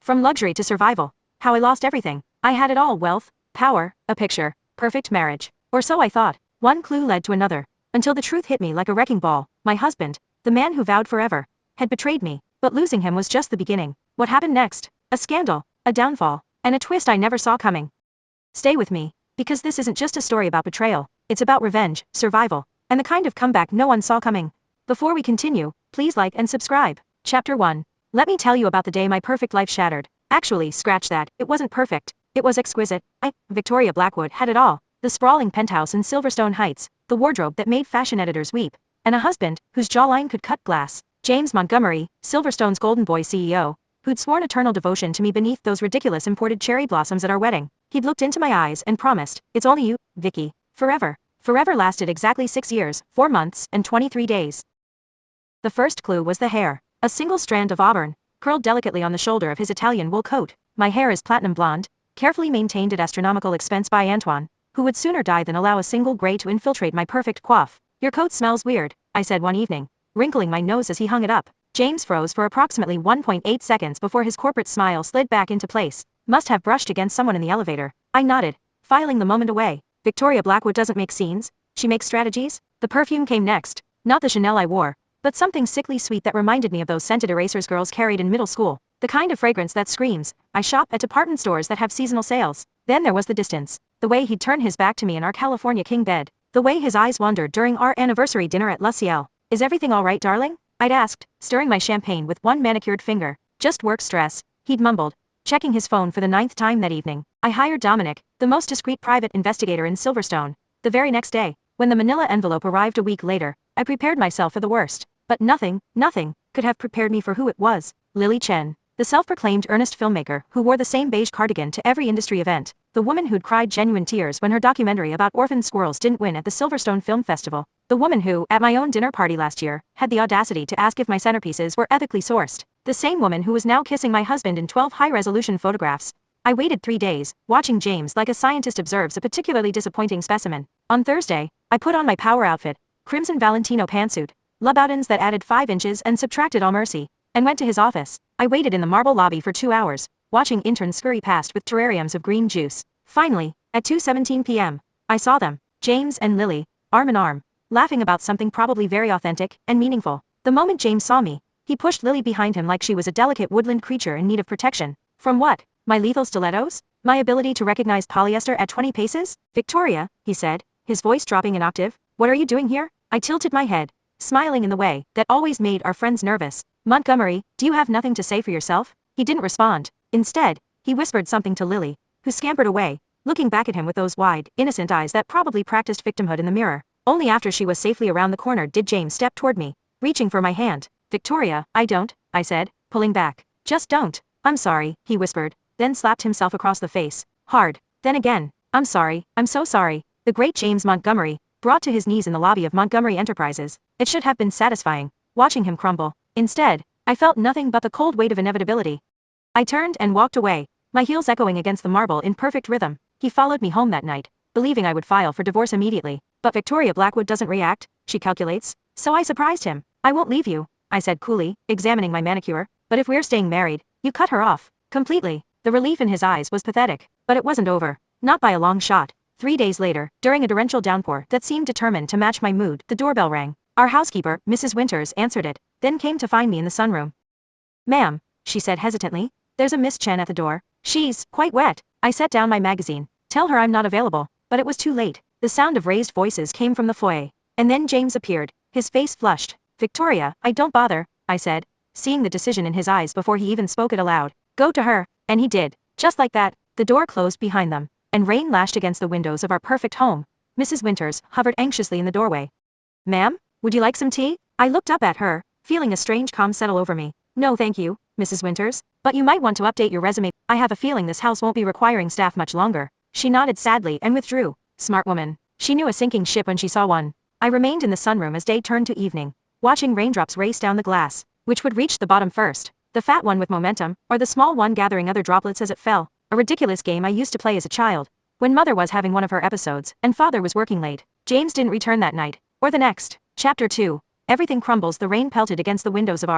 From luxury to survival. How I lost everything. I had it all: wealth, power, a picture, perfect marriage. Or so I thought. One clue led to another. Until the truth hit me like a wrecking ball. My husband, the man who vowed forever, had betrayed me. But losing him was just the beginning. What happened next? A scandal, a downfall, and a twist I never saw coming. Stay with me. Because this isn't just a story about betrayal. It's about revenge, survival, and the kind of comeback no one saw coming. Before we continue, please like and subscribe. Chapter 1. Let me tell you about the day my perfect life shattered. Actually, scratch that. It wasn't perfect. It was exquisite. Victoria Blackwood, had it all. The sprawling penthouse in Silverstone Heights, the wardrobe that made fashion editors weep, and a husband whose jawline could cut glass. James Montgomery, Silverstone's golden boy CEO, who'd sworn eternal devotion to me beneath those ridiculous imported cherry blossoms at our wedding. He'd looked into my eyes and promised, "It's only you, Vicky, forever." Forever lasted exactly 6 years, 4 months, and 23 days. The first clue was the hair. A single strand of auburn, curled delicately on the shoulder of his Italian wool coat. My hair is platinum blonde, carefully maintained at astronomical expense by Antoine, who would sooner die than allow a single gray to infiltrate my perfect coif. "Your coat smells weird," I said one evening, wrinkling my nose as he hung it up. James froze for approximately 1.8 seconds before his corporate smile slid back into place. "Must have brushed against someone in the elevator." I nodded, filing the moment away. "Victoria Blackwood doesn't make scenes, she makes strategies." The perfume came next, not the Chanel I wore, but something sickly sweet that reminded me of those scented erasers girls carried in middle school. The kind of fragrance that screams, "I shop at department stores that have seasonal sales." Then there was the distance. The way he'd turn his back to me in our California king bed. The way his eyes wandered during our anniversary dinner at La Ciel. "Is everything all right, darling?" I'd asked, stirring my champagne with one manicured finger. "Just work stress," he'd mumbled, checking his phone for the 9th time that evening. I hired Dominic, the most discreet private investigator in Silverstone, the very next day. When the manila envelope arrived a week later, I prepared myself for the worst. But nothing, could have prepared me for who it was. Lily Chen, the self-proclaimed earnest filmmaker who wore the same beige cardigan to every industry event, the woman who'd cried genuine tears when her documentary about orphan squirrels didn't win at the Silverstone Film Festival, the woman who, at my own dinner party last year, had the audacity to ask if my centerpieces were ethically sourced, the same woman who was now kissing my husband in 12 high-resolution photographs. I waited 3 days, watching James like a scientist observes a particularly disappointing specimen. On Thursday, I put on my power outfit, crimson Valentino pantsuit, Louboutins that added 5 inches and subtracted all mercy, and went to his office. I waited in the marble lobby for 2 hours, watching interns scurry past with terrariums of green juice. Finally, at 2:17 p.m., I saw them, James and Lily, arm in arm, laughing about something probably very authentic and meaningful. The moment James saw me, he pushed Lily behind him like she was a delicate woodland creature in need of protection. From what? My lethal stilettos? My ability to recognize polyester at 20 paces? "Victoria," he said, his voice dropping an octave, "what are you doing here?" I tilted my head, smiling in the way that always made our friends nervous. "Montgomery, do you have nothing to say for yourself?" He didn't respond. Instead, he whispered something to Lily, who scampered away, looking back at him with those wide, innocent eyes that probably practiced victimhood in the mirror. Only after she was safely around the corner did James step toward me, reaching for my hand. "Victoria, I don't," I said, pulling back. "Just don't." "I'm sorry," he whispered, then slapped himself across the face, hard. Then again, "I'm sorry, I'm so sorry." The great James Montgomery, brought to his knees in the lobby of Montgomery Enterprises. It should have been satisfying, watching him crumble. Instead, I felt nothing but the cold weight of inevitability. I turned and walked away, my heels echoing against the marble in perfect rhythm. He followed me home that night, believing I would file for divorce immediately. But Victoria Blackwood doesn't react, she calculates. So I surprised him. "I won't leave you," I said coolly, examining my manicure. "But if we're staying married, you cut her off." Completely. The relief in his eyes was pathetic. But it wasn't over. Not by a long shot. 3 days later, during a torrential downpour that seemed determined to match my mood, the doorbell rang. Our housekeeper, Mrs. Winters, answered it, then came to find me in the sunroom. "Ma'am," she said hesitantly, "there's a Miss Chen at the door. She's quite wet." I set down my magazine. "Tell her I'm not available." But it was too late. The sound of raised voices came from the foyer. And then James appeared, his face flushed. "Victoria, I don't bother," I said, seeing the decision in his eyes before he even spoke it aloud. "Go to her." And he did. Just like that, the door closed behind them, and rain lashed against the windows of our perfect home. Mrs. Winters hovered anxiously in the doorway. "Ma'am, would you like some tea?" I looked up at her, feeling a strange calm settle over me. "No thank you, Mrs. Winters, but you might want to update your resume. I have a feeling this house won't be requiring staff much longer." She nodded sadly and withdrew. Smart woman. She knew a sinking ship when she saw one. I remained in the sunroom as day turned to evening, watching raindrops race down the glass. Which would reach the bottom first? The fat one with momentum, or the small one gathering other droplets as it fell? A ridiculous game I used to play as a child, when mother was having one of her episodes, and father was working late. James didn't return that night, or the next. Chapter 2. Everything crumbles. The rain pelted against the windows of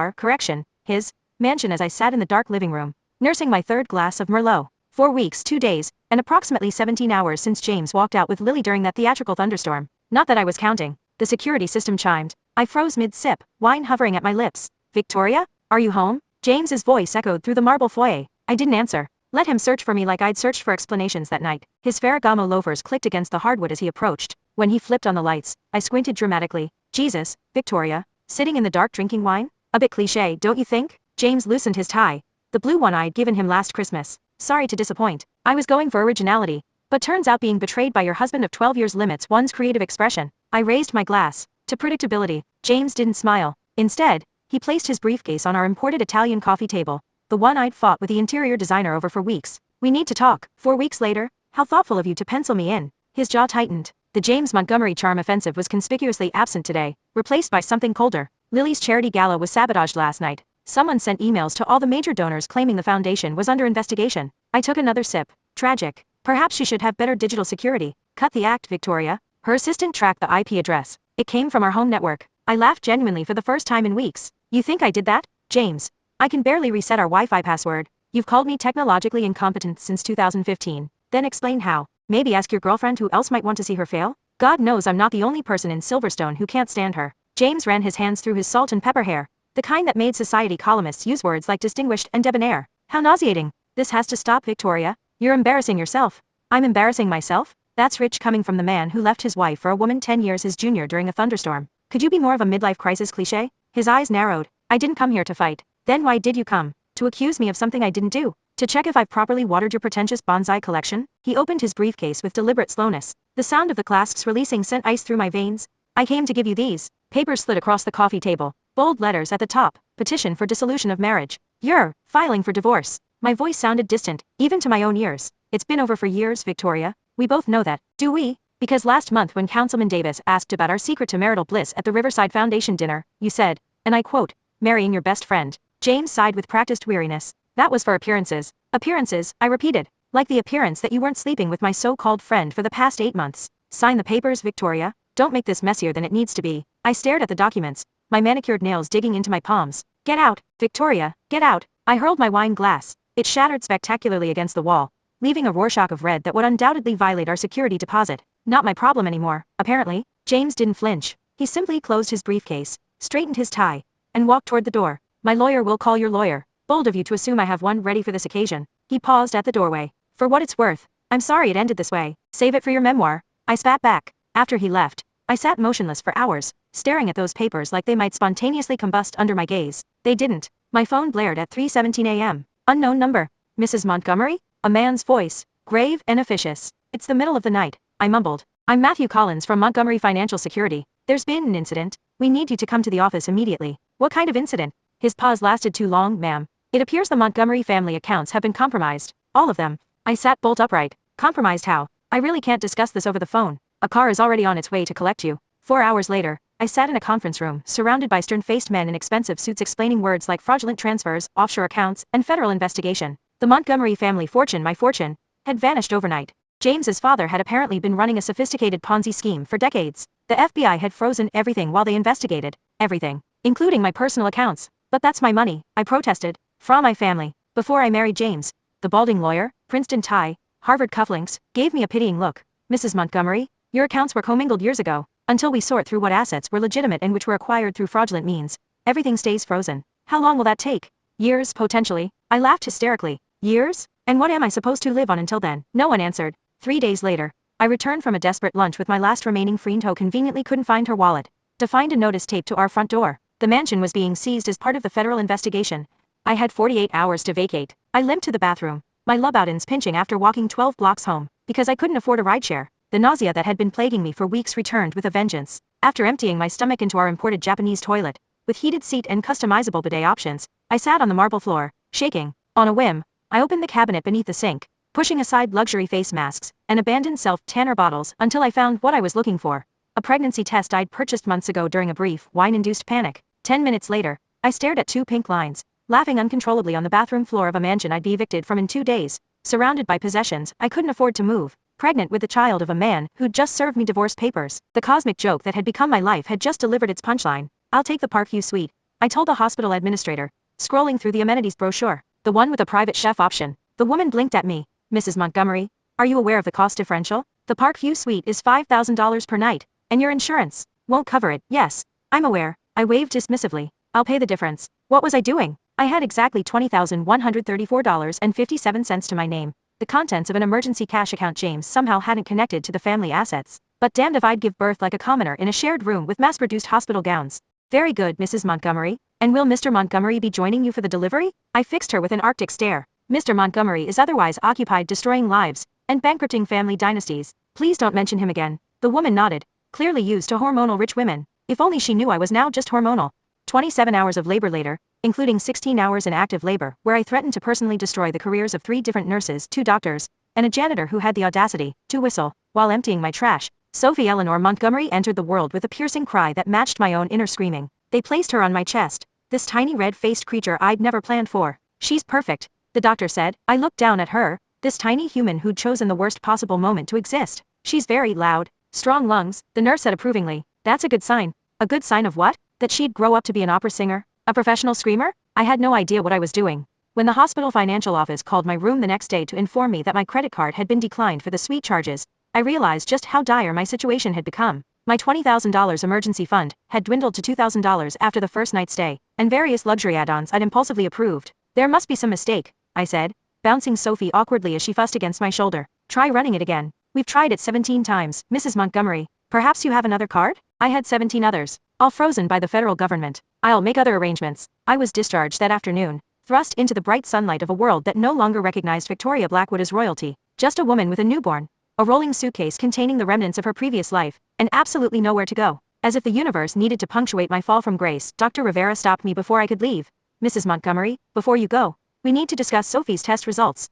his mansion as I sat in the dark living room, nursing my third glass of Merlot. 4 weeks, 2 days, and approximately 17 hours since James walked out with Lily during that theatrical thunderstorm. Not that I was counting. The security system chimed. I froze mid-sip, wine hovering at my lips. Victoria? Are you home? James's voice echoed through the marble foyer. I didn't answer. Let him search for me like I'd searched for explanations that night. His Ferragamo loafers clicked against the hardwood as he approached. When he flipped on the lights, I squinted dramatically. Jesus, Victoria, sitting in the dark drinking wine? A bit cliché, don't you think? James loosened his tie. The blue one I'd given him last Christmas. Sorry to disappoint. I was going for originality. But turns out being betrayed by your husband of 12 years limits one's creative expression. I raised my glass. To predictability. James didn't smile. Instead, he placed his briefcase on our imported Italian coffee table. The one I'd fought with the interior designer over for weeks. We need to talk. 4 weeks later? How thoughtful of you to pencil me in. His jaw tightened. The James Montgomery charm offensive was conspicuously absent today, replaced by something colder. Lily's charity gala was sabotaged last night. Someone sent emails to all the major donors claiming the foundation was under investigation. I took another sip. Tragic. Perhaps she should have better digital security. Cut the act, Victoria. Her assistant tracked the IP address. It came from our home network. I laughed genuinely for the first time in weeks. You think I did that? James. I can barely reset our Wi-Fi password. You've called me technologically incompetent since 2015. Then explain how. Maybe ask your girlfriend who else might want to see her fail? God knows I'm not the only person in Silverstone who can't stand her. James ran his hands through his salt and pepper hair. The kind that made society columnists use words like distinguished and debonair. How nauseating. This has to stop, Victoria. You're embarrassing yourself. I'm embarrassing myself? That's rich coming from the man who left his wife for a woman 10 years his junior during a thunderstorm. Could you be more of a midlife crisis cliché? His eyes narrowed. I didn't come here to fight. Then why did you come? To accuse me of something I didn't do? To check if I've properly watered your pretentious bonsai collection? He opened his briefcase with deliberate slowness. The sound of the clasps releasing sent ice through my veins. I came to give you these. Papers slid across the coffee table. Bold letters at the top. Petition for dissolution of marriage. You're filing for divorce. My voice sounded distant, even to my own ears. It's been over for years, Victoria. We both know that, do we? Because last month when Councilman Davis asked about our secret to marital bliss at the Riverside Foundation dinner, you said, and I quote, marrying your best friend. James sighed with practiced weariness. That was for appearances. Appearances, I repeated. Like the appearance that you weren't sleeping with my so-called friend for the past 8 months. Sign the papers, Victoria. Don't make this messier than it needs to be. I stared at the documents, my manicured nails digging into my palms. Get out, Victoria, get out. I hurled my wine glass. It shattered spectacularly against the wall, leaving a Rorschach of red that would undoubtedly violate our security deposit. Not my problem anymore, apparently. James didn't flinch. He simply closed his briefcase, straightened his tie, and walked toward the door. My lawyer will call your lawyer. Bold of you to assume I have one ready for this occasion. He paused at the doorway. For what it's worth. I'm sorry it ended this way. Save it for your memoir. I spat back. After he left, I sat motionless for hours, staring at those papers like they might spontaneously combust under my gaze. They didn't. My phone blared at 3:17 a.m. Unknown number. Mrs. Montgomery? A man's voice, grave and officious. It's the middle of the night, I mumbled. I'm Matthew Collins from Montgomery Financial Security. There's been an incident. We need you to come to the office immediately. What kind of incident? His pause lasted too long, ma'am. It appears the Montgomery family accounts have been compromised. All of them. I sat bolt upright. Compromised how? I really can't discuss this over the phone. A car is already on its way to collect you. 4 hours later, I sat in a conference room, surrounded by stern-faced men in expensive suits explaining words like fraudulent transfers, offshore accounts, and federal investigation. The Montgomery family fortune, my fortune, had vanished overnight. James's father had apparently been running a sophisticated Ponzi scheme for decades. The FBI had frozen everything while they investigated. Everything. Including my personal accounts. But that's my money, I protested. From my family. Before I married James. The balding lawyer, Princeton tie, Harvard cufflinks, gave me a pitying look. Mrs. Montgomery, your accounts were commingled years ago. Until we sort through what assets were legitimate and which were acquired through fraudulent means, everything stays frozen. How long will that take? Years, potentially. I laughed hysterically. Years? And what am I supposed to live on until then? No one answered. 3 days later, I returned from a desperate lunch with my last remaining friend who conveniently couldn't find her wallet. To find a notice taped to our front door. The mansion was being seized as part of the federal investigation. I had 48 hours to vacate. I limped to the bathroom, my lub-outins pinching after walking 12 blocks home, because I couldn't afford a rideshare. The nausea that had been plaguing me for weeks returned with a vengeance. After emptying my stomach into our imported Japanese toilet, with heated seat and customizable bidet options, I sat on the marble floor, shaking. On a whim, I opened the cabinet beneath the sink, pushing aside luxury face masks and abandoned self-tanner bottles until I found what I was looking for. A pregnancy test I'd purchased months ago during a brief, wine-induced panic. 10 minutes later, I stared at 2 pink lines, laughing uncontrollably on the bathroom floor of a mansion I'd be evicted from in 2 days, surrounded by possessions I couldn't afford to move, pregnant with the child of a man who'd just served me divorce papers. The cosmic joke that had become my life had just delivered its punchline. I'll take the Parkview suite, I told the hospital administrator, scrolling through the amenities brochure. The one with a private chef option. The woman blinked at me. Mrs. Montgomery, are you aware of the cost differential? The Parkview suite is $5,000 per night, and your insurance won't cover it. Yes, I'm aware. I waved dismissively. I'll pay the difference. What was I doing? I had exactly $20,134.57 to my name. The contents of an emergency cash account James somehow hadn't connected to the family assets. But damned if I'd give birth like a commoner in a shared room with mass-produced hospital gowns. Very good, Mrs. Montgomery. And will Mr. Montgomery be joining you for the delivery? I fixed her with an arctic stare. Mr. Montgomery is otherwise occupied destroying lives and bankrupting family dynasties. Please don't mention him again. The woman nodded, clearly used to hormonal rich women. If only she knew I was now just hormonal. 27 hours of labor later, including 16 hours in active labor, where I threatened to personally destroy the careers of 3 different nurses, 2 doctors, and a janitor who had the audacity to whistle while emptying my trash. Sophie Eleanor Montgomery entered the world with a piercing cry that matched my own inner screaming. They placed her on my chest. This tiny red-faced creature I'd never planned for. She's perfect, the doctor said. I looked down at her, this tiny human who'd chosen the worst possible moment to exist. She's very loud, strong lungs, the nurse said approvingly. That's a good sign. A good sign of what? That she'd grow up to be an opera singer? A professional screamer? I had no idea what I was doing. When the hospital financial office called my room the next day to inform me that my credit card had been declined for the suite charges, I realized just how dire my situation had become. My $20,000 emergency fund had dwindled to $2,000 after the first night's stay, and various luxury add-ons I'd impulsively approved. There must be some mistake, I said, bouncing Sophie awkwardly as she fussed against my shoulder. Try running it again. We've tried it 17 times, Mrs. Montgomery. Perhaps you have another card? I had 17 others, all frozen by the federal government. I'll make other arrangements. I was discharged that afternoon, thrust into the bright sunlight of a world that no longer recognized Victoria Blackwood as royalty, just a woman with a newborn, a rolling suitcase containing the remnants of her previous life, and absolutely nowhere to go. As if the universe needed to punctuate my fall from grace, Dr. Rivera stopped me before I could leave. Mrs. Montgomery, before you go, we need to discuss Sophie's test results.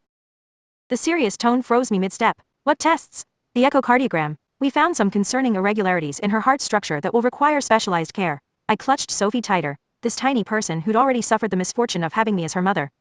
The serious tone froze me mid-step. What tests? The echocardiogram. We found some concerning irregularities in her heart structure that will require specialized care. I clutched Sophie tighter, this tiny person who'd already suffered the misfortune of having me as her mother.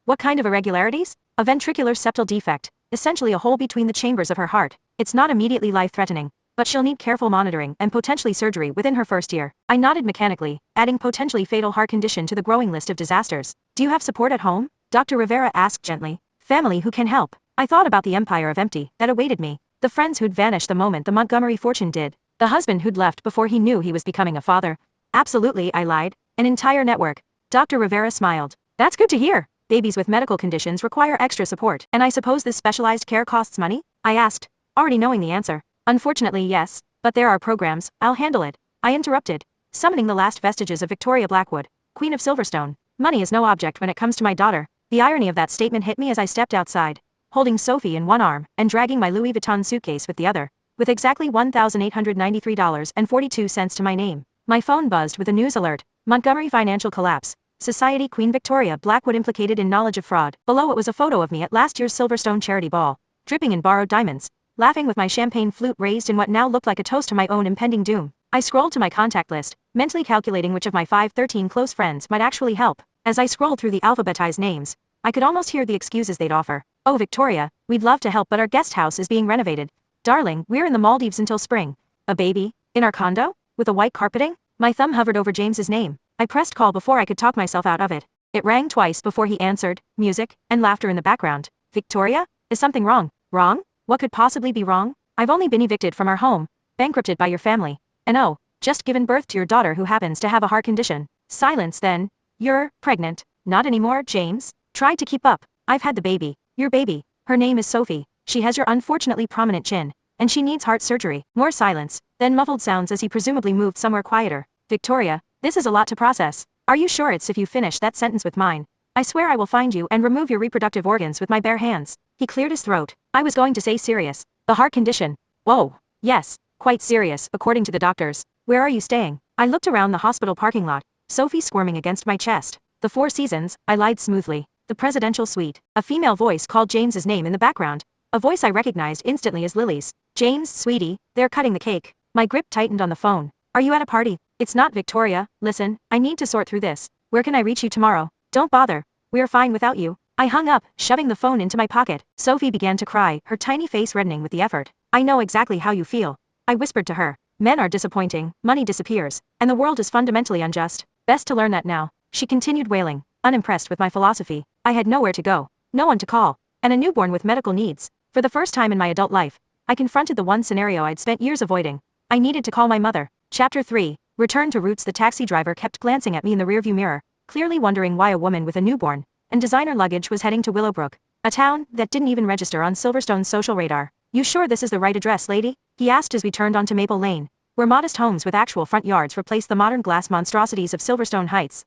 What kind of irregularities? A ventricular septal defect, essentially a hole between the chambers of her heart. It's not immediately life-threatening, but she'll need careful monitoring and potentially surgery within her first year. I nodded mechanically, adding potentially fatal heart condition to the growing list of disasters. Do you have support at home? Dr. Rivera asked gently. Family who can help. I thought about the empire of empty that awaited me. The friends who'd vanished the moment the Montgomery fortune did. The husband who'd left before he knew he was becoming a father. Absolutely, I lied. An entire network. Dr. Rivera smiled. That's good to hear. Babies with medical conditions require extra support. And I suppose this specialized care costs money? I asked, already knowing the answer. Unfortunately, yes. But there are programs. I'll handle it. I interrupted, summoning the last vestiges of Victoria Blackwood, Queen of Silverstone. Money is no object when it comes to my daughter. The irony of that statement hit me as I stepped outside, holding Sophie in one arm and dragging my Louis Vuitton suitcase with the other, with exactly $1,893.42 to my name. My phone buzzed with a news alert. Montgomery financial collapse. Society Queen Victoria Blackwood implicated in knowledge of fraud. Below it was a photo of me at last year's Silverstone charity ball, dripping in borrowed diamonds, laughing with my champagne flute raised in what now looked like a toast to my own impending doom. I scrolled to my contact list, mentally calculating which of my 513 close friends might actually help. As I scrolled through the alphabetized names, I could almost hear the excuses they'd offer. Oh Victoria, we'd love to help but our guest house is being renovated. Darling, we're in the Maldives until spring. A baby? In our condo? With a white carpeting? My thumb hovered over James's name. I pressed call before I could talk myself out of it. It rang twice before he answered, music, and laughter in the background. Victoria? Is something wrong? Wrong? What could possibly be wrong? I've only been evicted from our home, bankrupted by your family, and oh, just given birth to your daughter who happens to have a heart condition. Silence then. You're pregnant. Not anymore, James. Tried to keep up. I've had the baby. Your baby. Her name is Sophie. She has your unfortunately prominent chin, and she needs heart surgery. More silence, then muffled sounds as he presumably moved somewhere quieter. Victoria, this is a lot to process. Are you sure it's if you finish that sentence with mine? I swear I will find you and remove your reproductive organs with my bare hands. He cleared his throat. I was going to say serious. The heart condition. Whoa. Yes, quite serious, according to the doctors. Where are you staying? I looked around the hospital parking lot, Sophie squirming against my chest. The Four Seasons, I lied smoothly. The presidential suite. A female voice called James's name in the background. A voice I recognized instantly as Lily's. James, sweetie, they're cutting the cake. My grip tightened on the phone. Are you at a party? It's not Victoria. Listen, I need to sort through this. Where can I reach you tomorrow? Don't bother. We're fine without you. I hung up, shoving the phone into my pocket. Sophie began to cry, her tiny face reddening with the effort. I know exactly how you feel. I whispered to her. Men are disappointing, money disappears, and the world is fundamentally unjust. Best to learn that now. She continued wailing, unimpressed with my philosophy. I had nowhere to go, no one to call, and a newborn with medical needs. For the first time in my adult life, I confronted the one scenario I'd spent years avoiding. I needed to call my mother. Chapter 3. Return to roots. The taxi driver kept glancing at me in the rearview mirror, clearly wondering why a woman with a newborn and designer luggage was heading to Willowbrook, a town that didn't even register on Silverstone's social radar. You sure this is the right address, lady? He asked as we turned onto Maple Lane, where modest homes with actual front yards replaced the modern glass monstrosities of Silverstone Heights.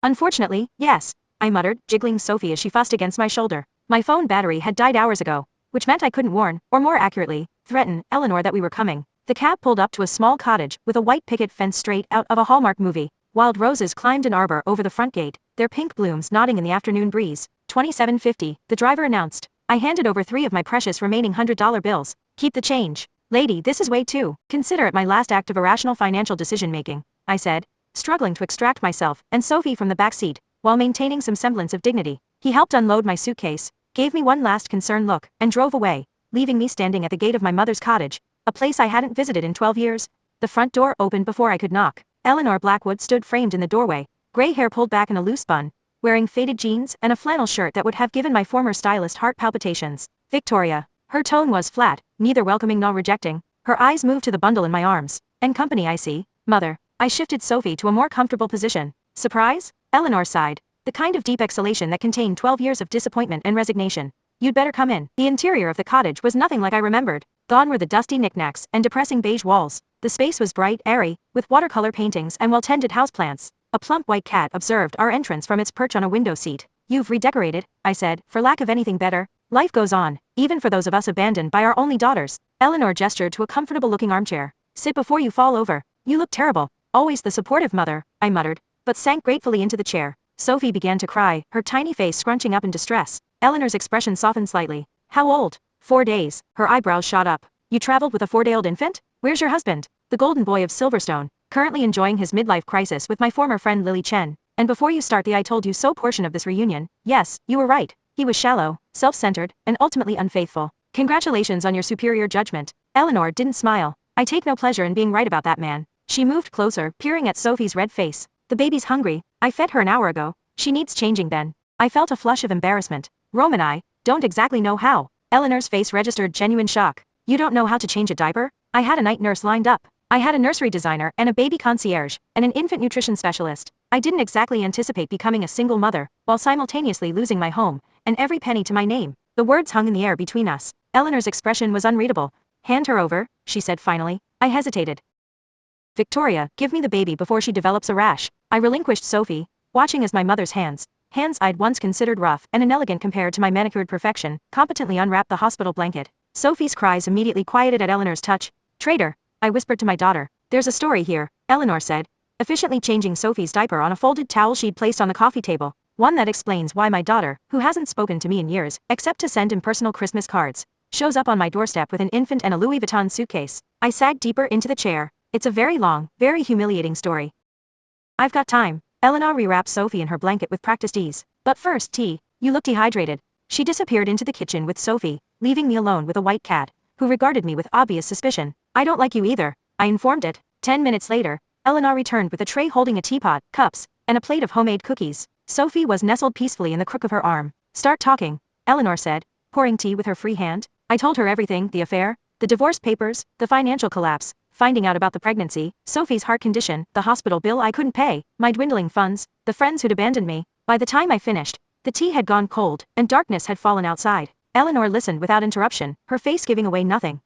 Unfortunately, yes, I muttered, jiggling Sophie as she fussed against my shoulder. My phone battery had died hours ago, which meant I couldn't warn, or more accurately, threaten, Eleanor that we were coming. The cab pulled up to a small cottage with a white picket fence straight out of a Hallmark movie. Wild roses climbed an arbor over the front gate, their pink blooms nodding in the afternoon breeze. $27.50, the driver announced. I handed over 3 of my precious remaining $100 bills. Keep the change. Lady, this is way too. Consider it my last act of irrational financial decision-making, I said, struggling to extract myself and Sophie from the back seat, while maintaining some semblance of dignity. He helped unload my suitcase, gave me one last concerned look, and drove away, leaving me standing at the gate of my mother's cottage, a place I hadn't visited in 12 years. The front door opened before I could knock. Eleanor Blackwood stood framed in the doorway, gray hair pulled back in a loose bun, wearing faded jeans and a flannel shirt that would have given my former stylist heart palpitations. Victoria. Her tone was flat, neither welcoming nor rejecting. Her eyes moved to the bundle in my arms. And company, I see. Mother. I shifted Sophie to a more comfortable position. Surprise? Eleanor sighed, the kind of deep exhalation that contained 12 years of disappointment and resignation. You'd better come in. The interior of the cottage was nothing like I remembered. Gone were the dusty knickknacks and depressing beige walls. The space was bright, airy, with watercolor paintings and well-tended houseplants. A plump white cat observed our entrance from its perch on a window seat. You've redecorated, I said, for lack of anything better. Life goes on, even for those of us abandoned by our only daughters. Eleanor gestured to a comfortable-looking armchair. Sit before you fall over. You look terrible. Always the supportive mother, I muttered, but sank gratefully into the chair. Sophie began to cry, her tiny face scrunching up in distress. Eleanor's expression softened slightly. How old? 4 days. Her eyebrows shot up. You traveled with a 4-day-old infant? Where's your husband? The golden boy of Silverstone, currently enjoying his midlife crisis with my former friend Lily Chen. And before you start the I told you so portion of this reunion, yes, you were right. He was shallow, self-centered, and ultimately unfaithful. Congratulations on your superior judgment. Eleanor didn't smile. I take no pleasure in being right about that man. She moved closer, peering at Sophie's red face. The baby's hungry. I fed her an hour ago. She needs changing then. I felt a flush of embarrassment. Rome and I don't exactly know how. Eleanor's face registered genuine shock. You don't know how to change a diaper? I had a night nurse lined up. I had a nursery designer and a baby concierge and an infant nutrition specialist. I didn't exactly anticipate becoming a single mother while simultaneously losing my home and every penny to my name. The words hung in the air between us. Eleanor's expression was unreadable. Hand her over, she said finally. I hesitated. Victoria, give me the baby before she develops a rash. I relinquished Sophie, watching as my mother's hands I'd once considered rough and inelegant compared to my manicured perfection, competently unwrapped the hospital blanket. Sophie's cries immediately quieted at Eleanor's touch. Traitor, I whispered to my daughter. There's a story here, Eleanor said, efficiently changing Sophie's diaper on a folded towel she'd placed on the coffee table. One that explains why my daughter, who hasn't spoken to me in years, except to send impersonal Christmas cards, shows up on my doorstep with an infant and a Louis Vuitton suitcase. I sagged deeper into the chair. It's a very long, very humiliating story. I've got time. Eleanor rewrapped Sophie in her blanket with practiced ease. But first, tea. You look dehydrated. She disappeared into the kitchen with Sophie, leaving me alone with a white cat, who regarded me with obvious suspicion. I don't like you either, I informed it. 10 minutes later, Eleanor returned with a tray holding a teapot, cups, and a plate of homemade cookies. Sophie was nestled peacefully in the crook of her arm. Start talking, Eleanor said, pouring tea with her free hand. I told her everything, the affair, the divorce papers, the financial collapse, finding out about the pregnancy, Sophie's heart condition, the hospital bill I couldn't pay, my dwindling funds, the friends who'd abandoned me. By the time I finished, the tea had gone cold, and darkness had fallen outside. Eleanor listened without interruption, her face giving away nothing.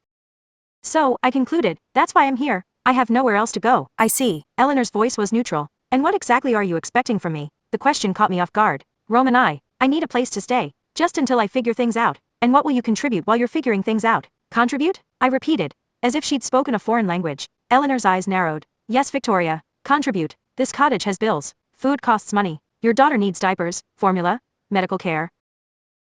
So, I concluded, that's why I'm here. I have nowhere else to go. I see. Eleanor's voice was neutral. And what exactly are you expecting from me? The question caught me off guard. Rome and I need a place to stay, just until I figure things out. And what will you contribute while you're figuring things out? Contribute? I repeated, as if she'd spoken a foreign language. Eleanor's eyes narrowed. Yes, Victoria, contribute. This cottage has bills. Food costs money. Your daughter needs diapers, formula, medical care.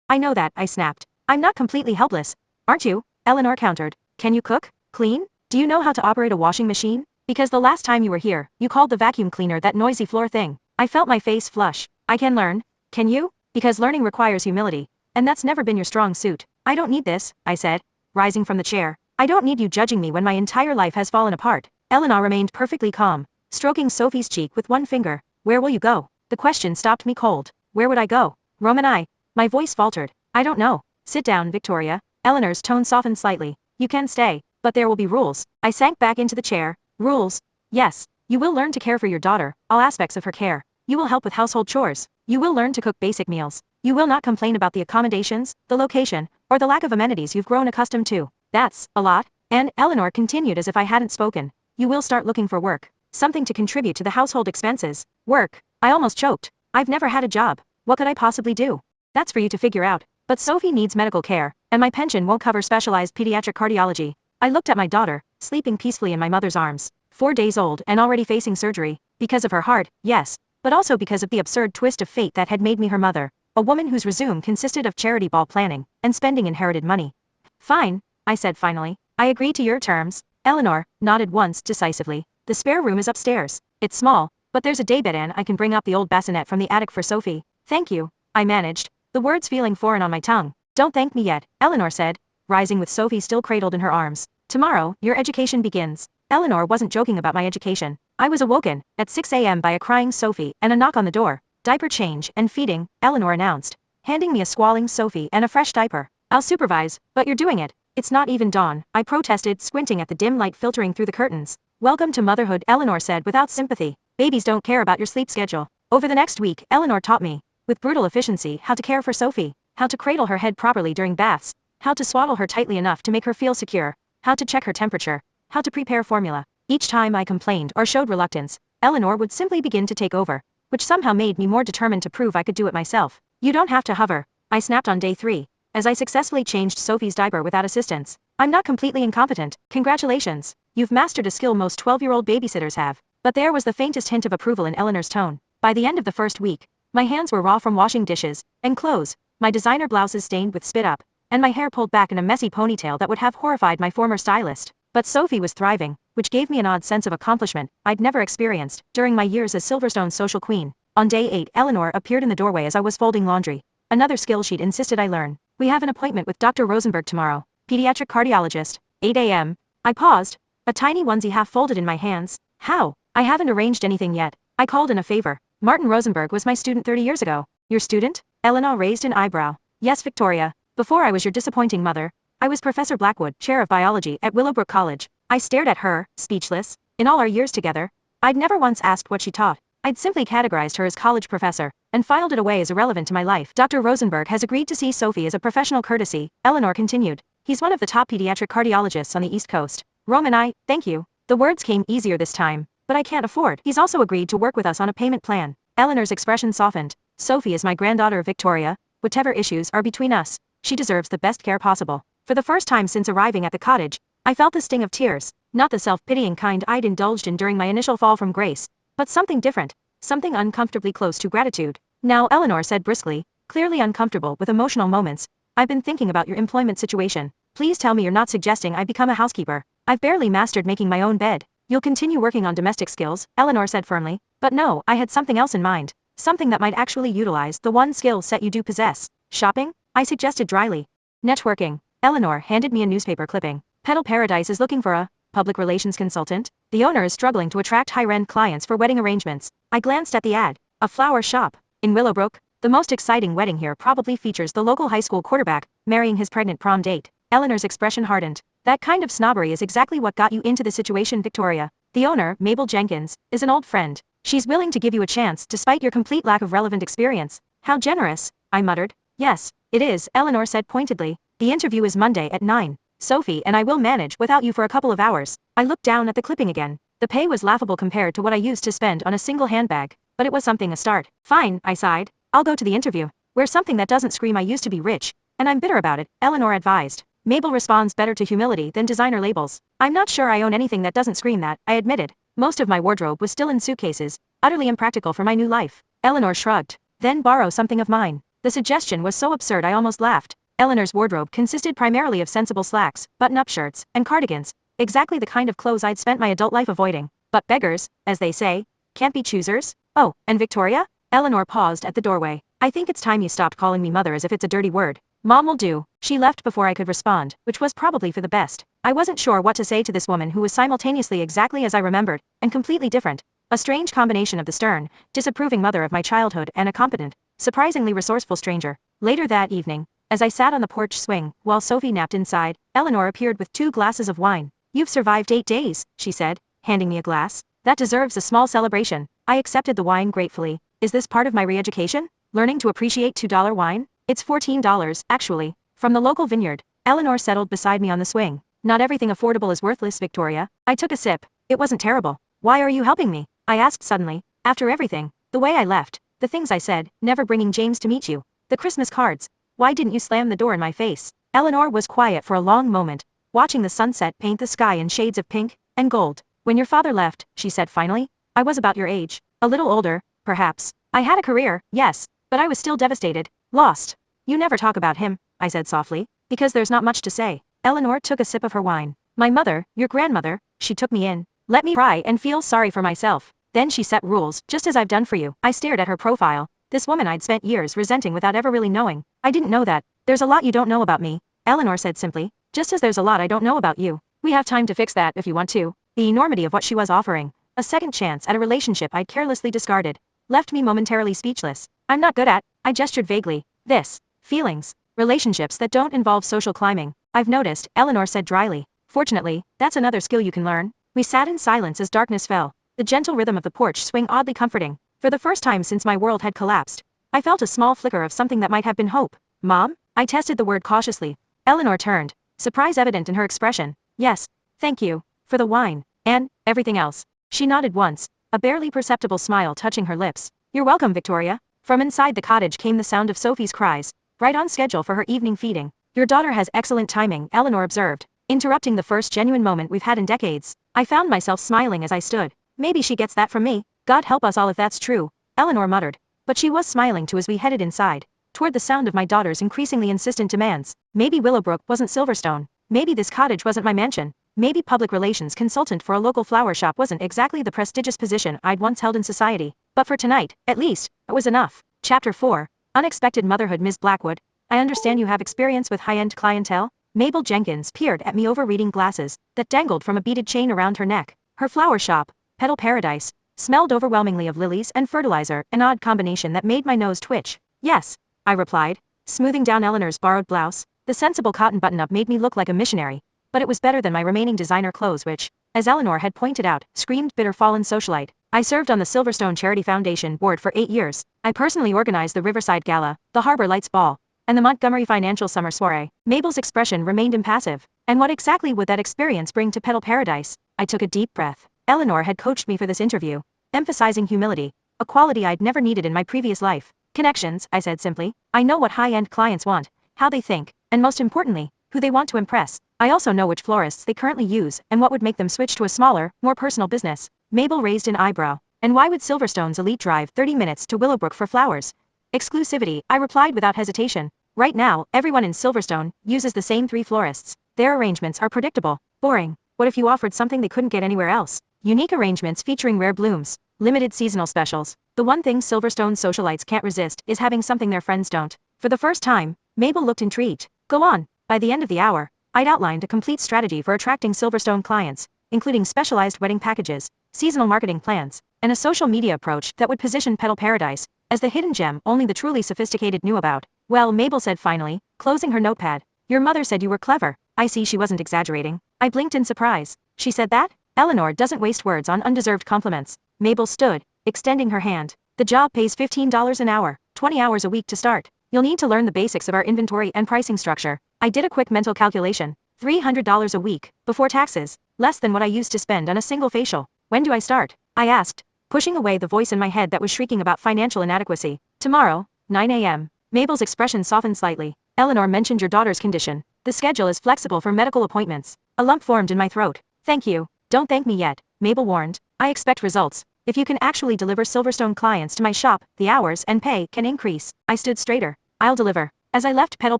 I know that, I snapped. I'm not completely helpless, aren't you? Eleanor countered. Can you cook? Clean? Do you know how to operate a washing machine? Because the last time you were here, you called the vacuum cleaner that noisy floor thing. I felt my face flush. I can learn. Can you? Because learning requires humility. And that's never been your strong suit. I don't need this, I said, rising from the chair. I don't need you judging me when my entire life has fallen apart. Eleanor remained perfectly calm, stroking Sophie's cheek with one finger. Where will you go? The question stopped me cold. Where would I go? Roman, my voice faltered. I don't know. Sit down, Victoria. Eleanor's tone softened slightly. You can stay, but there will be rules. I sank back into the chair. Rules? Yes. You will learn to care for your daughter, all aspects of her care. You will help with household chores. You will learn to cook basic meals. You will not complain about the accommodations, the location, or the lack of amenities you've grown accustomed to. That's a lot. And Eleanor continued as if I hadn't spoken. You will start looking for work. Something to contribute to the household expenses. Work. I almost choked. I've never had a job. What could I possibly do? That's for you to figure out. But Sophie needs medical care, and my pension won't cover specialized pediatric cardiology. I looked at my daughter, sleeping peacefully in my mother's arms. 4 days old and already facing surgery. Because of her heart, yes. But also because of the absurd twist of fate that had made me her mother. A woman whose resume consisted of charity ball planning and spending inherited money. Fine, I said finally. I agree to your terms. Eleanor nodded once decisively. The spare room is upstairs. It's small, but there's a daybed and I can bring up the old bassinet from the attic for Sophie. Thank you, I managed, the words feeling foreign on my tongue. Don't thank me yet, Eleanor said, rising with Sophie still cradled in her arms. Tomorrow, your education begins. Eleanor wasn't joking about my education. I was awoken at 6 a.m. by a crying Sophie and a knock on the door. Diaper change and feeding, Eleanor announced, handing me a squalling Sophie and a fresh diaper. I'll supervise, but you're doing it. It's not even dawn, I protested, squinting at the dim light filtering through the curtains. Welcome to motherhood, Eleanor said without sympathy. Babies don't care about your sleep schedule. Over the next week, Eleanor taught me, with brutal efficiency, how to care for Sophie, how to cradle her head properly during baths, how to swaddle her tightly enough to make her feel secure, how to check her temperature, how to prepare formula. Each time I complained or showed reluctance, Eleanor would simply begin to take over, which somehow made me more determined to prove I could do it myself. You don't have to hover, I snapped on day 3, as I successfully changed Sophie's diaper without assistance. I'm not completely incompetent, congratulations. You've mastered a skill most 12-year-old babysitters have. But there was the faintest hint of approval in Eleanor's tone. By the end of the first week, my hands were raw from washing dishes and clothes, my designer blouses stained with spit up, and my hair pulled back in a messy ponytail that would have horrified my former stylist. But Sophie was thriving, which gave me an odd sense of accomplishment I'd never experienced during my years as Silverstone's social queen. On day 8, Eleanor appeared in the doorway as I was folding laundry. Another skill she'd insisted I learn. We have an appointment with Dr. Rosenberg tomorrow, pediatric cardiologist, 8 a.m. I paused, a tiny onesie half folded in my hands. How? I haven't arranged anything yet. I called in a favor. Martin Rosenberg was my student 30 years ago. Your student? Eleanor raised an eyebrow. Yes, Victoria. Before I was your disappointing mother, I was Professor Blackwood, chair of biology at Willowbrook College. I stared at her, speechless. In all our years together, I'd never once asked what she taught. I'd simply categorized her as college professor, and filed it away as irrelevant to my life. Dr. Rosenberg has agreed to see Sophie as a professional courtesy, Eleanor continued. He's one of the top pediatric cardiologists on the East Coast. Roman, thank you. The words came easier this time. But I can't afford. He's also agreed to work with us on a payment plan. Eleanor's expression softened. Sophie is my granddaughter, Victoria. Whatever issues are between us, she deserves the best care possible. For the first time since arriving at the cottage, I felt the sting of tears, not the self-pitying kind I'd indulged in during my initial fall from grace, but something different, something uncomfortably close to gratitude. Now, Eleanor said briskly, clearly uncomfortable with emotional moments, I've been thinking about your employment situation. Please tell me you're not suggesting I become a housekeeper. I've barely mastered making my own bed. You'll continue working on domestic skills, Eleanor said firmly. But no, I had something else in mind. Something that might actually utilize the one skill set you do possess. Shopping? I suggested dryly. Networking. Eleanor handed me a newspaper clipping. Petal Paradise is looking for a public relations consultant. The owner is struggling to attract high-end clients for wedding arrangements. I glanced at the ad. A flower shop. In Willowbrook, the most exciting wedding here probably features the local high school quarterback marrying his pregnant prom date. Eleanor's expression hardened. That kind of snobbery is exactly what got you into the situation, Victoria. The owner, Mabel Jenkins, is an old friend. She's willing to give you a chance despite your complete lack of relevant experience. How generous, I muttered. Yes, it is, Eleanor said pointedly. The interview is Monday at 9. Sophie and I will manage without you for a couple of hours. I looked down at the clipping again. The pay was laughable compared to what I used to spend on a single handbag, but it was something a start. Fine, I sighed. I'll go to the interview. Wear something that doesn't scream I used to be rich, and I'm bitter about it, Eleanor advised. Mabel responds better to humility than designer labels. I'm not sure I own anything that doesn't scream that, I admitted. Most of my wardrobe was still in suitcases, utterly impractical for my new life. Eleanor shrugged. Then borrow something of mine. The suggestion was so absurd I almost laughed. Eleanor's wardrobe consisted primarily of sensible slacks, button-up shirts, and cardigans, exactly the kind of clothes I'd spent my adult life avoiding. But beggars, as they say, can't be choosers. Oh, and Victoria? Eleanor paused at the doorway. I think it's time you stopped calling me mother as if it's a dirty word. Mom will do. She left before I could respond, which was probably for the best. I wasn't sure what to say to this woman who was simultaneously exactly as I remembered, and completely different. A strange combination of the stern, disapproving mother of my childhood and a competent, Surprisingly resourceful stranger. Later that evening, as I sat on the porch swing, while Sophie napped inside, Eleanor appeared with 2 glasses of wine. "You've survived 8 days, she said, handing me a glass. "That deserves a small celebration." I accepted the wine gratefully. "Is this part of my re-education? Learning to appreciate $2 wine? It's $14, actually, from the local vineyard." Eleanor settled beside me on the swing. "Not everything affordable is worthless, Victoria." I took a sip. It wasn't terrible. "Why are you helping me?" I asked suddenly. "After everything, the way I left, the things I said, never bringing James to meet you, the Christmas cards. Why didn't you slam the door in my face?" Eleanor was quiet for a long moment, watching the sunset paint the sky in shades of pink and gold. "When your father left," she said finally, "I was about your age. A little older, perhaps. I had a career, yes, but I was still devastated. Lost." "You never talk about him," I said softly, "because there's not much to say." Eleanor took a sip of her wine. "My mother, your grandmother," she took me in. "Let me cry and feel sorry for myself. Then she set rules, just as I've done for you." I stared at her profile. This woman I'd spent years resenting without ever really knowing. "I didn't know that. There's a lot you don't know about me," Eleanor said simply, "just as there's a lot I don't know about you. We have time to fix that if you want to." The enormity of what she was offering, a second chance at a relationship I'd carelessly discarded, left me momentarily speechless. "I'm not good at," I gestured vaguely, "this. Feelings. Relationships that don't involve social climbing. I've noticed," Eleanor said dryly. "Fortunately, that's another skill you can learn." We sat in silence as darkness fell. The gentle rhythm of the porch swing oddly comforting. For the first time since my world had collapsed, I felt a small flicker of something that might have been hope. "Mom?" I tested the word cautiously. Eleanor turned, surprise evident in her expression. "Yes. Thank you. For the wine. And everything else." She nodded once, a barely perceptible smile touching her lips. "You're welcome, Victoria." From inside the cottage came the sound of Sophie's cries, right on schedule for her evening feeding. "Your daughter has excellent timing," Eleanor observed, interrupting the first genuine moment we've had in decades. I found myself smiling as I stood. "Maybe she gets that from me. God help us all if that's true," Eleanor muttered. But she was smiling too as we headed inside, toward the sound of my daughter's increasingly insistent demands. Maybe Willowbrook wasn't Silverstone. Maybe this cottage wasn't my mansion. Maybe public relations consultant for a local flower shop wasn't exactly the prestigious position I'd once held in society. But for tonight, at least, it was enough. Chapter 4. Unexpected Motherhood. "Miss Blackwood, I understand you have experience with high-end clientele?" Mabel Jenkins peered at me over reading glasses that dangled from a beaded chain around her neck. Her flower shop, Petal Paradise, smelled overwhelmingly of lilies and fertilizer, an odd combination that made my nose twitch. "Yes," I replied, smoothing down Eleanor's borrowed blouse. The sensible cotton button-up made me look like a missionary, but it was better than my remaining designer clothes which, as Eleanor had pointed out, screamed bitter fallen socialite. I served on the Silverstone Charity Foundation board for 8 years. I personally organized the Riverside Gala, the Harbor Lights Ball, and the Montgomery Financial Summer Soiree. Mabel's expression remained impassive. "And what exactly would that experience bring to Petal Paradise?" I took a deep breath. Eleanor had coached me for this interview, emphasizing humility, a quality I'd never needed in my previous life. "Connections," I said simply. "I know what high-end clients want, how they think, and most importantly, who they want to impress. I also know which florists they currently use and what would make them switch to a smaller, more personal business." Mabel raised an eyebrow. "And why would Silverstone's elite drive 30 minutes to Willowbrook for flowers?" "Exclusivity," I replied without hesitation. "Right now, everyone in Silverstone uses the same 3 florists. Their arrangements are predictable, boring. What if you offered something they couldn't get anywhere else? Unique arrangements featuring rare blooms, limited seasonal specials. The one thing Silverstone socialites can't resist is having something their friends don't." For the first time, Mabel looked intrigued. "Go on." By the end of the hour, I'd outlined a complete strategy for attracting Silverstone clients, including specialized wedding packages, seasonal marketing plans, and a social media approach that would position Petal Paradise as the hidden gem only the truly sophisticated knew about. "Well," Mabel said finally, closing her notepad, "your mother said you were clever." I see she wasn't exaggerating. I blinked in surprise. "She said that?" Eleanor doesn't waste words on undeserved compliments. Mabel stood, extending her hand. "The job pays $15 an hour, 20 hours a week to start. You'll need to learn the basics of our inventory and pricing structure." I did a quick mental calculation. $300 a week, before taxes, less than what I used to spend on a single facial. "When do I start?" I asked, pushing away the voice in my head that was shrieking about financial inadequacy. "Tomorrow, 9 a.m. Mabel's expression softened slightly. "Eleanor mentioned your daughter's condition. The schedule is flexible for medical appointments." A lump formed in my throat. "Thank you. Don't thank me yet," Mabel warned. "I expect results. If you can actually deliver Silverstone clients to my shop, the hours and pay can increase." I stood straighter. "I'll deliver." As I left Petal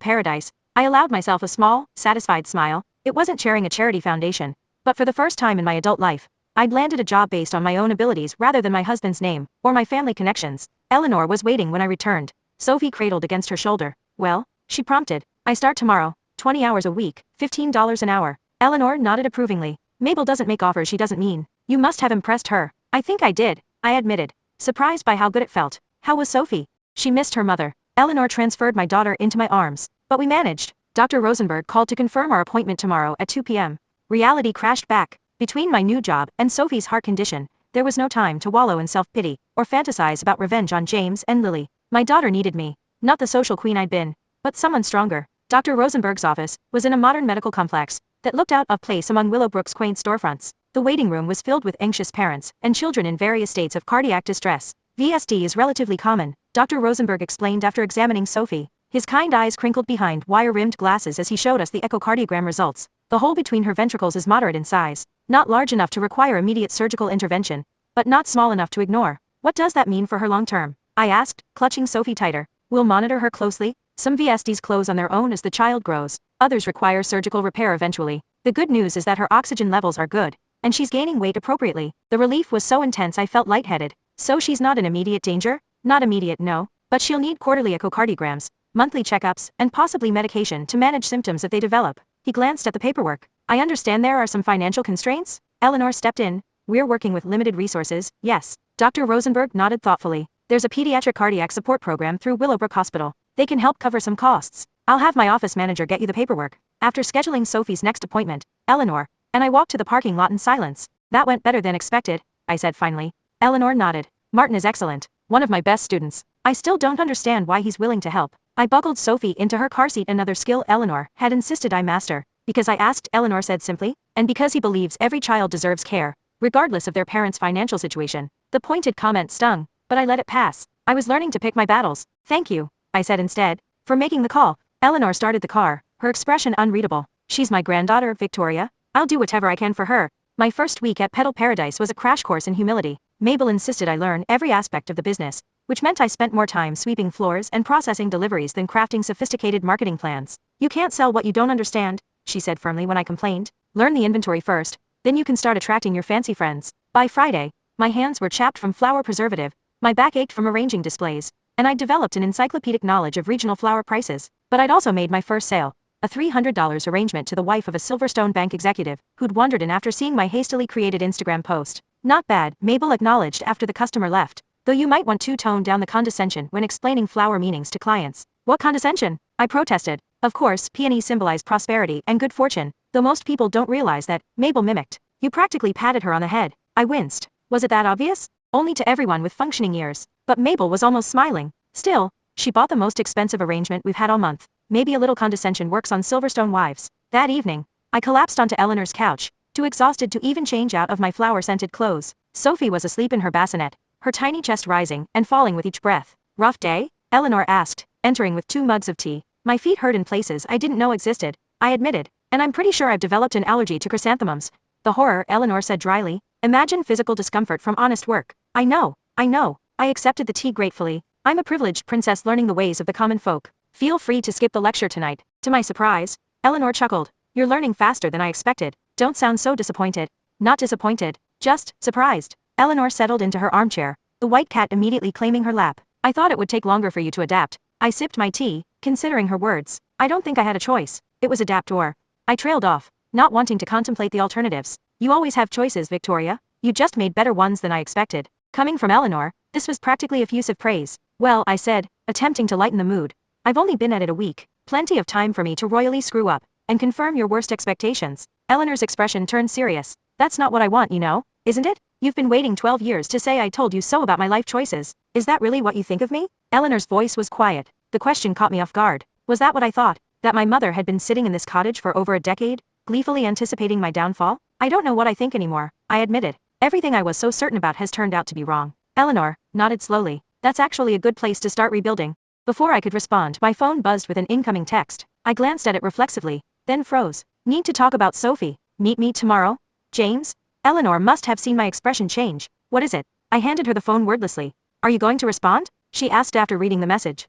Paradise, I allowed myself a small, satisfied smile. It wasn't chairing a charity foundation, but for the first time in my adult life, I'd landed a job based on my own abilities rather than my husband's name, or my family connections. Eleanor was waiting when I returned. Sophie cradled against her shoulder. "Well?" she prompted. "I start tomorrow, 20 hours a week, $15 an hour." Eleanor nodded approvingly. "Mabel doesn't make offers she doesn't mean." "You must have impressed her." "I think I did," I admitted, surprised by how good it felt. "How was Sophie?" She missed her mother. Eleanor transferred my daughter into my arms. But we managed. Dr. Rosenberg called to confirm our appointment tomorrow at 2 p.m. Reality crashed back. Between my new job and Sophie's heart condition, there was no time to wallow in self-pity or fantasize about revenge on James and Lily. My daughter needed me. Not the social queen I'd been, but someone stronger. Dr. Rosenberg's office was in a modern medical complex that looked out of place among Willowbrook's quaint storefronts. The waiting room was filled with anxious parents and children in various states of cardiac distress. VSD is relatively common, Dr. Rosenberg explained after examining Sophie. His kind eyes crinkled behind wire-rimmed glasses as he showed us the echocardiogram results. The hole between her ventricles is moderate in size, not large enough to require immediate surgical intervention, but not small enough to ignore. What does that mean for her long term? I asked, clutching Sophie tighter. We'll monitor her closely. Some VSDs close on their own as the child grows. Others require surgical repair eventually. The good news is that her oxygen levels are good, and she's gaining weight appropriately. The relief was so intense I felt lightheaded. So she's not in immediate danger? Not immediate, no. But she'll need quarterly echocardiograms, monthly checkups, and possibly medication to manage symptoms if they develop. He glanced at the paperwork. I understand there are some financial constraints? Eleanor stepped in. We're working with limited resources, yes. Dr. Rosenberg nodded thoughtfully. There's a pediatric cardiac support program through Willowbrook Hospital. They can help cover some costs. I'll have my office manager get you the paperwork. After scheduling Sophie's next appointment, Eleanor and I walked to the parking lot in silence. That went better than expected, I said finally. Eleanor nodded. Martin is excellent. One of my best students. I still don't understand why he's willing to help. I buckled Sophie into her car seat. Another skill Eleanor had insisted I master. Because I asked, Eleanor said simply, and because he believes every child deserves care, regardless of their parents' financial situation. The pointed comment stung, but I let it pass. I was learning to pick my battles. Thank you, I said instead, for making the call. Eleanor started the car, her expression unreadable. She's my granddaughter, Victoria. I'll do whatever I can for her. My first week at Petal Paradise was a crash course in humility. Mabel insisted I learn every aspect of the business, which meant I spent more time sweeping floors and processing deliveries than crafting sophisticated marketing plans. You can't sell what you don't understand, she said firmly when I complained. Learn the inventory first, then you can start attracting your fancy friends. By Friday, my hands were chapped from flower preservative, my back ached from arranging displays, and I'd developed an encyclopedic knowledge of regional flower prices. But I'd also made my first sale. A $300 arrangement to the wife of a Silverstone bank executive, who'd wandered in after seeing my hastily created Instagram post. Not bad, Mabel acknowledged after the customer left, though you might want to tone down the condescension when explaining flower meanings to clients. What condescension? I protested. Of course, peonies symbolize prosperity and good fortune, though most people don't realize that, Mabel mimicked. You practically patted her on the head. I winced. Was it that obvious? Only to everyone with functioning ears. But Mabel was almost smiling. Still, she bought the most expensive arrangement we've had all month. Maybe a little condescension works on Silverstone wives. That evening, I collapsed onto Eleanor's couch, too exhausted to even change out of my flower-scented clothes. Sophie was asleep in her bassinet, her tiny chest rising and falling with each breath. Rough day? Eleanor asked, entering with 2 mugs of tea. My feet hurt in places I didn't know existed, I admitted, and I'm pretty sure I've developed an allergy to chrysanthemums. The horror, Eleanor said dryly. Imagine physical discomfort from honest work. I know. I accepted the tea gratefully. I'm a privileged princess learning the ways of the common folk. Feel free to skip the lecture tonight. To my surprise, Eleanor chuckled. You're learning faster than I expected. Don't sound so disappointed. Not disappointed, just surprised. Eleanor settled into her armchair, the white cat immediately claiming her lap. I thought it would take longer for you to adapt. I sipped my tea, considering her words. I don't think I had a choice. It was adapt or. I trailed off, not wanting to contemplate the alternatives. You always have choices, Victoria. You just made better ones than I expected. Coming from Eleanor, this was practically effusive praise. Well, I said, attempting to lighten the mood. I've only been at it a week. Plenty of time for me to royally screw up and confirm your worst expectations. Eleanor's expression turned serious. That's not what I want, you know, isn't it? You've been waiting 12 years to say I told you so about my life choices. Is that really what you think of me? Eleanor's voice was quiet. The question caught me off guard. Was that what I thought? That my mother had been sitting in this cottage for over a decade, gleefully anticipating my downfall? I don't know what I think anymore, I admitted. Everything I was so certain about has turned out to be wrong. Eleanor nodded slowly. That's actually a good place to start rebuilding. Before I could respond, my phone buzzed with an incoming text. I glanced at it reflexively, then froze. Need to talk about Sophie. Meet me tomorrow? James? Eleanor must have seen my expression change. What is it? I handed her the phone wordlessly. Are you going to respond? She asked after reading the message.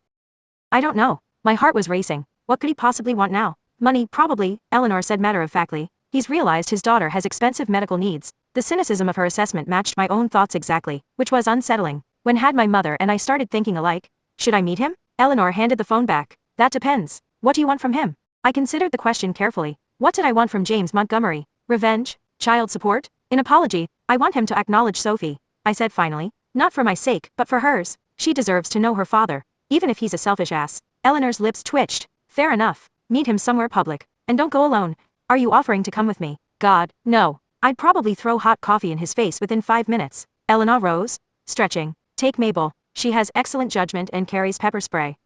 I don't know. My heart was racing. What could he possibly want now? Money, probably, Eleanor said matter-of-factly. He's realized his daughter has expensive medical needs. The cynicism of her assessment matched my own thoughts exactly, which was unsettling. When had my mother and I started thinking alike? Should I meet him? Eleanor handed the phone back. That depends. What do you want from him? I considered the question carefully. What did I want from James Montgomery? Revenge? Child support? In apology, I want him to acknowledge Sophie, I said finally. Not for my sake, but for hers. She deserves to know her father. Even if he's a selfish ass. Eleanor's lips twitched. Fair enough. Meet him somewhere public. And don't go alone. Are you offering to come with me? God, no. I'd probably throw hot coffee in his face within 5 minutes. Eleanor rose, stretching. Take Mabel. She has excellent judgment and carries pepper spray.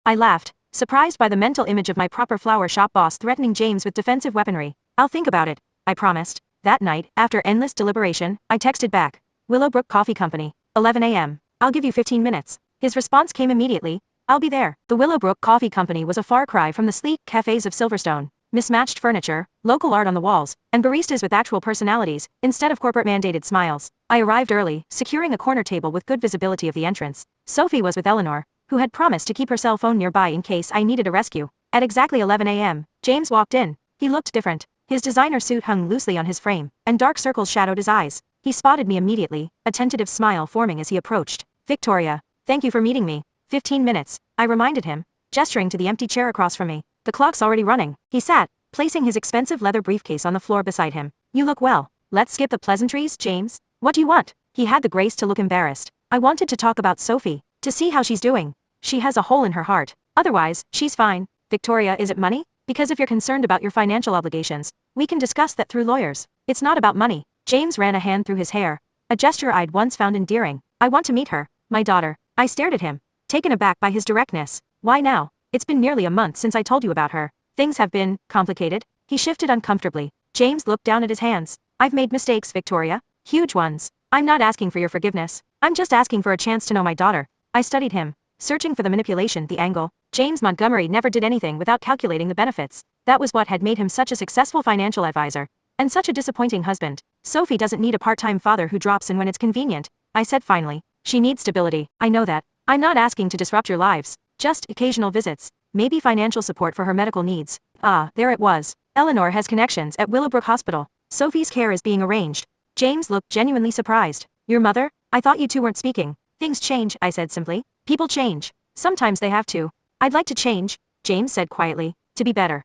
I laughed, surprised by the mental image of my proper flower shop boss threatening James with defensive weaponry. I'll think about it, I promised. That night, after endless deliberation, I texted back. Willowbrook Coffee Company, 11 a.m. I'll give you 15 minutes. His response came immediately. I'll be there. The Willowbrook Coffee Company was a far cry from the sleek cafes of Silverstone. Mismatched furniture, local art on the walls, and baristas with actual personalities, instead of corporate-mandated smiles. I arrived early, securing a corner table with good visibility of the entrance. Sophie was with Eleanor, who had promised to keep her cell phone nearby in case I needed a rescue. At exactly 11 a.m., James walked in. He looked different. His designer suit hung loosely on his frame, and dark circles shadowed his eyes. He spotted me immediately, a tentative smile forming as he approached. Victoria, thank you for meeting me. 15 minutes, I reminded him, gesturing to the empty chair across from me. The clock's already running. He sat, placing his expensive leather briefcase on the floor beside him. You look well. Let's skip the pleasantries, James. What do you want? He had the grace to look embarrassed. I wanted to talk about Sophie, to see how she's doing. She has a hole in her heart. Otherwise, she's fine. Victoria, is it money? Because if you're concerned about your financial obligations, we can discuss that through lawyers. It's not about money. James ran a hand through his hair, a gesture I'd once found endearing. I want to meet her, my daughter. I stared at him, taken aback by his directness. Why now? It's been nearly a month since I told you about her. Things have been complicated. He shifted uncomfortably. James looked down at his hands. I've made mistakes, Victoria. Huge ones. I'm not asking for your forgiveness. I'm just asking for a chance to know my daughter. I studied him, searching for the manipulation, the angle. James Montgomery never did anything without calculating the benefits. That was what had made him such a successful financial advisor. And such a disappointing husband. Sophie doesn't need a part-time father who drops in when it's convenient, I said finally. She needs stability. I know that. I'm not asking to disrupt your lives. Just occasional visits. Maybe financial support for her medical needs. Ah, there it was. Eleanor has connections at Willowbrook Hospital. Sophie's care is being arranged. James looked genuinely surprised. Your mother? I thought you two weren't speaking. Things change, I said simply. People change. Sometimes they have to. I'd like to change, James said quietly, to be better.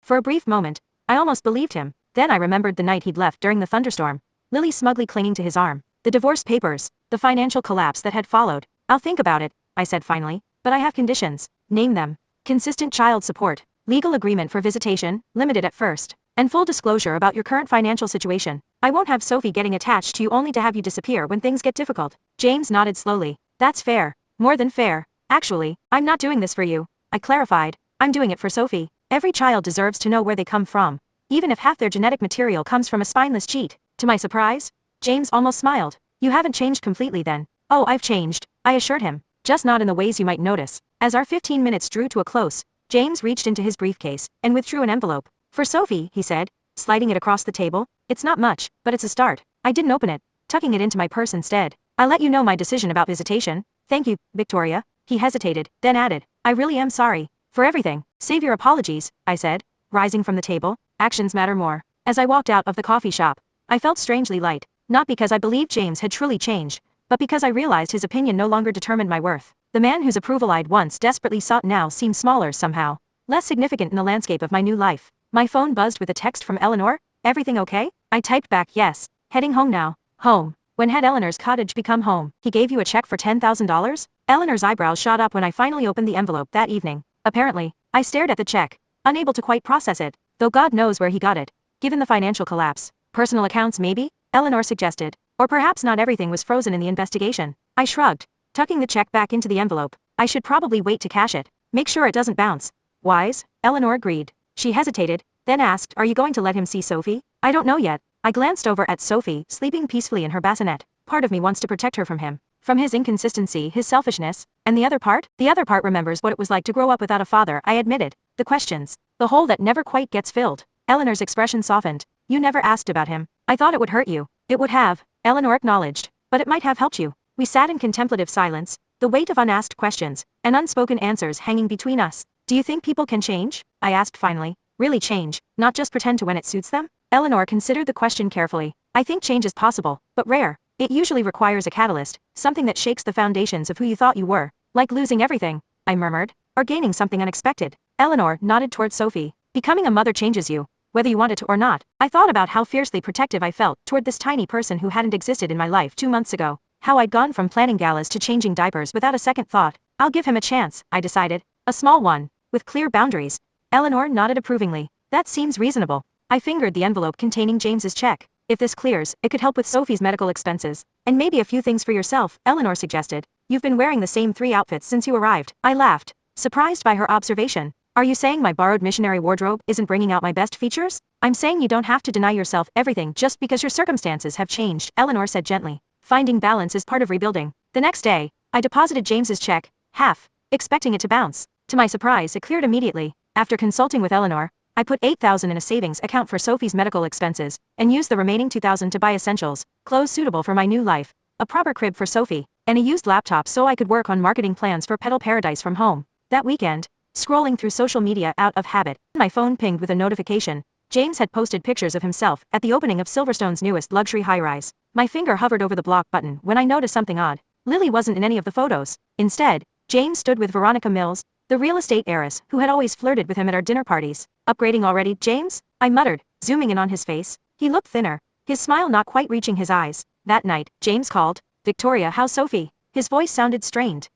For a brief moment, I almost believed him. Then I remembered the night he'd left during the thunderstorm. Lily smugly clinging to his arm. The divorce papers. The financial collapse that had followed. I'll think about it, I said finally. But I have conditions. Name them. Consistent child support. Legal agreement for visitation, limited at first. And full disclosure about your current financial situation. I won't have Sophie getting attached to you only to have you disappear when things get difficult. James nodded slowly. That's fair. More than fair. Actually, I'm not doing this for you, I clarified. I'm doing it for Sophie. Every child deserves to know where they come from, even if half their genetic material comes from a spineless cheat. To my surprise, James almost smiled. You haven't changed completely then. Oh, I've changed, I assured him. Just not in the ways you might notice. As our 15 minutes drew to a close, James reached into his briefcase and withdrew an envelope. For Sophie, he said, sliding it across the table. It's not much, but it's a start. I didn't open it, tucking it into my purse instead. I'll let you know my decision about visitation. Thank you, Victoria. He hesitated, then added, I really am sorry. For everything. Save your apologies, I said, rising from the table. Actions matter more. As I walked out of the coffee shop, I felt strangely light, not because I believed James had truly changed, but because I realized his opinion no longer determined my worth. The man whose approval I'd once desperately sought now seemed smaller somehow, less significant in the landscape of my new life. My phone buzzed with a text from Eleanor. Everything okay? I typed back yes. Heading home now. Home. When had Eleanor's cottage become home? He gave you a check for $10,000? Eleanor's eyebrows shot up when I finally opened the envelope that evening. Apparently, I stared at the check, unable to quite process it, though God knows where he got it. Given the financial collapse. Personal accounts maybe? Eleanor suggested. Or perhaps not everything was frozen in the investigation. I shrugged, tucking the check back into the envelope. I should probably wait to cash it. Make sure it doesn't bounce. Wise, Eleanor agreed. She hesitated, then asked, are you going to let him see Sophie? I don't know yet. I glanced over at Sophie, sleeping peacefully in her bassinet. Part of me wants to protect her from him. From his inconsistency, his selfishness. And the other part? The other part remembers what it was like to grow up without a father, I admitted. The questions. The hole that never quite gets filled. Eleanor's expression softened. You never asked about him. I thought it would hurt you. It would have, Eleanor acknowledged. But it might have helped you. We sat in contemplative silence, the weight of unasked questions, and unspoken answers hanging between us. Do you think people can change? I asked finally. Really change, not just pretend to when it suits them? Eleanor considered the question carefully. I think change is possible, but rare. It usually requires a catalyst, something that shakes the foundations of who you thought you were. Like losing everything, I murmured, or gaining something unexpected. Eleanor nodded toward Sophie. Becoming a mother changes you, whether you want it to or not. I thought about how fiercely protective I felt toward this tiny person who hadn't existed in my life 2 months ago. How I'd gone from planning galas to changing diapers without a second thought. I'll give him a chance, I decided. A small one, with clear boundaries. Eleanor nodded approvingly. That seems reasonable. I fingered the envelope containing James's check. If this clears, it could help with Sophie's medical expenses. And maybe a few things for yourself, Eleanor suggested. You've been wearing the same 3 outfits since you arrived. I laughed, surprised by her observation. Are you saying my borrowed missionary wardrobe isn't bringing out my best features? I'm saying you don't have to deny yourself everything just because your circumstances have changed, Eleanor said gently. Finding balance is part of rebuilding. The next day, I deposited James's check, half, expecting it to bounce. To my surprise, it cleared immediately. After consulting with Eleanor, I put $8,000 in a savings account for Sophie's medical expenses, and used the remaining $2,000 to buy essentials, clothes suitable for my new life, a proper crib for Sophie, and a used laptop so I could work on marketing plans for Petal Paradise from home. That weekend, scrolling through social media out of habit, my phone pinged with a notification. James had posted pictures of himself at the opening of Silverstone's newest luxury high-rise. My finger hovered over the block button when I noticed something odd. Lily wasn't in any of the photos. Instead, James stood with Veronica Mills, the real estate heiress who had always flirted with him at our dinner parties. Upgrading already, James? I muttered, zooming in on his face. He looked thinner, his smile not quite reaching his eyes. That night, James called. Victoria, how's Sophie? His voice sounded strained.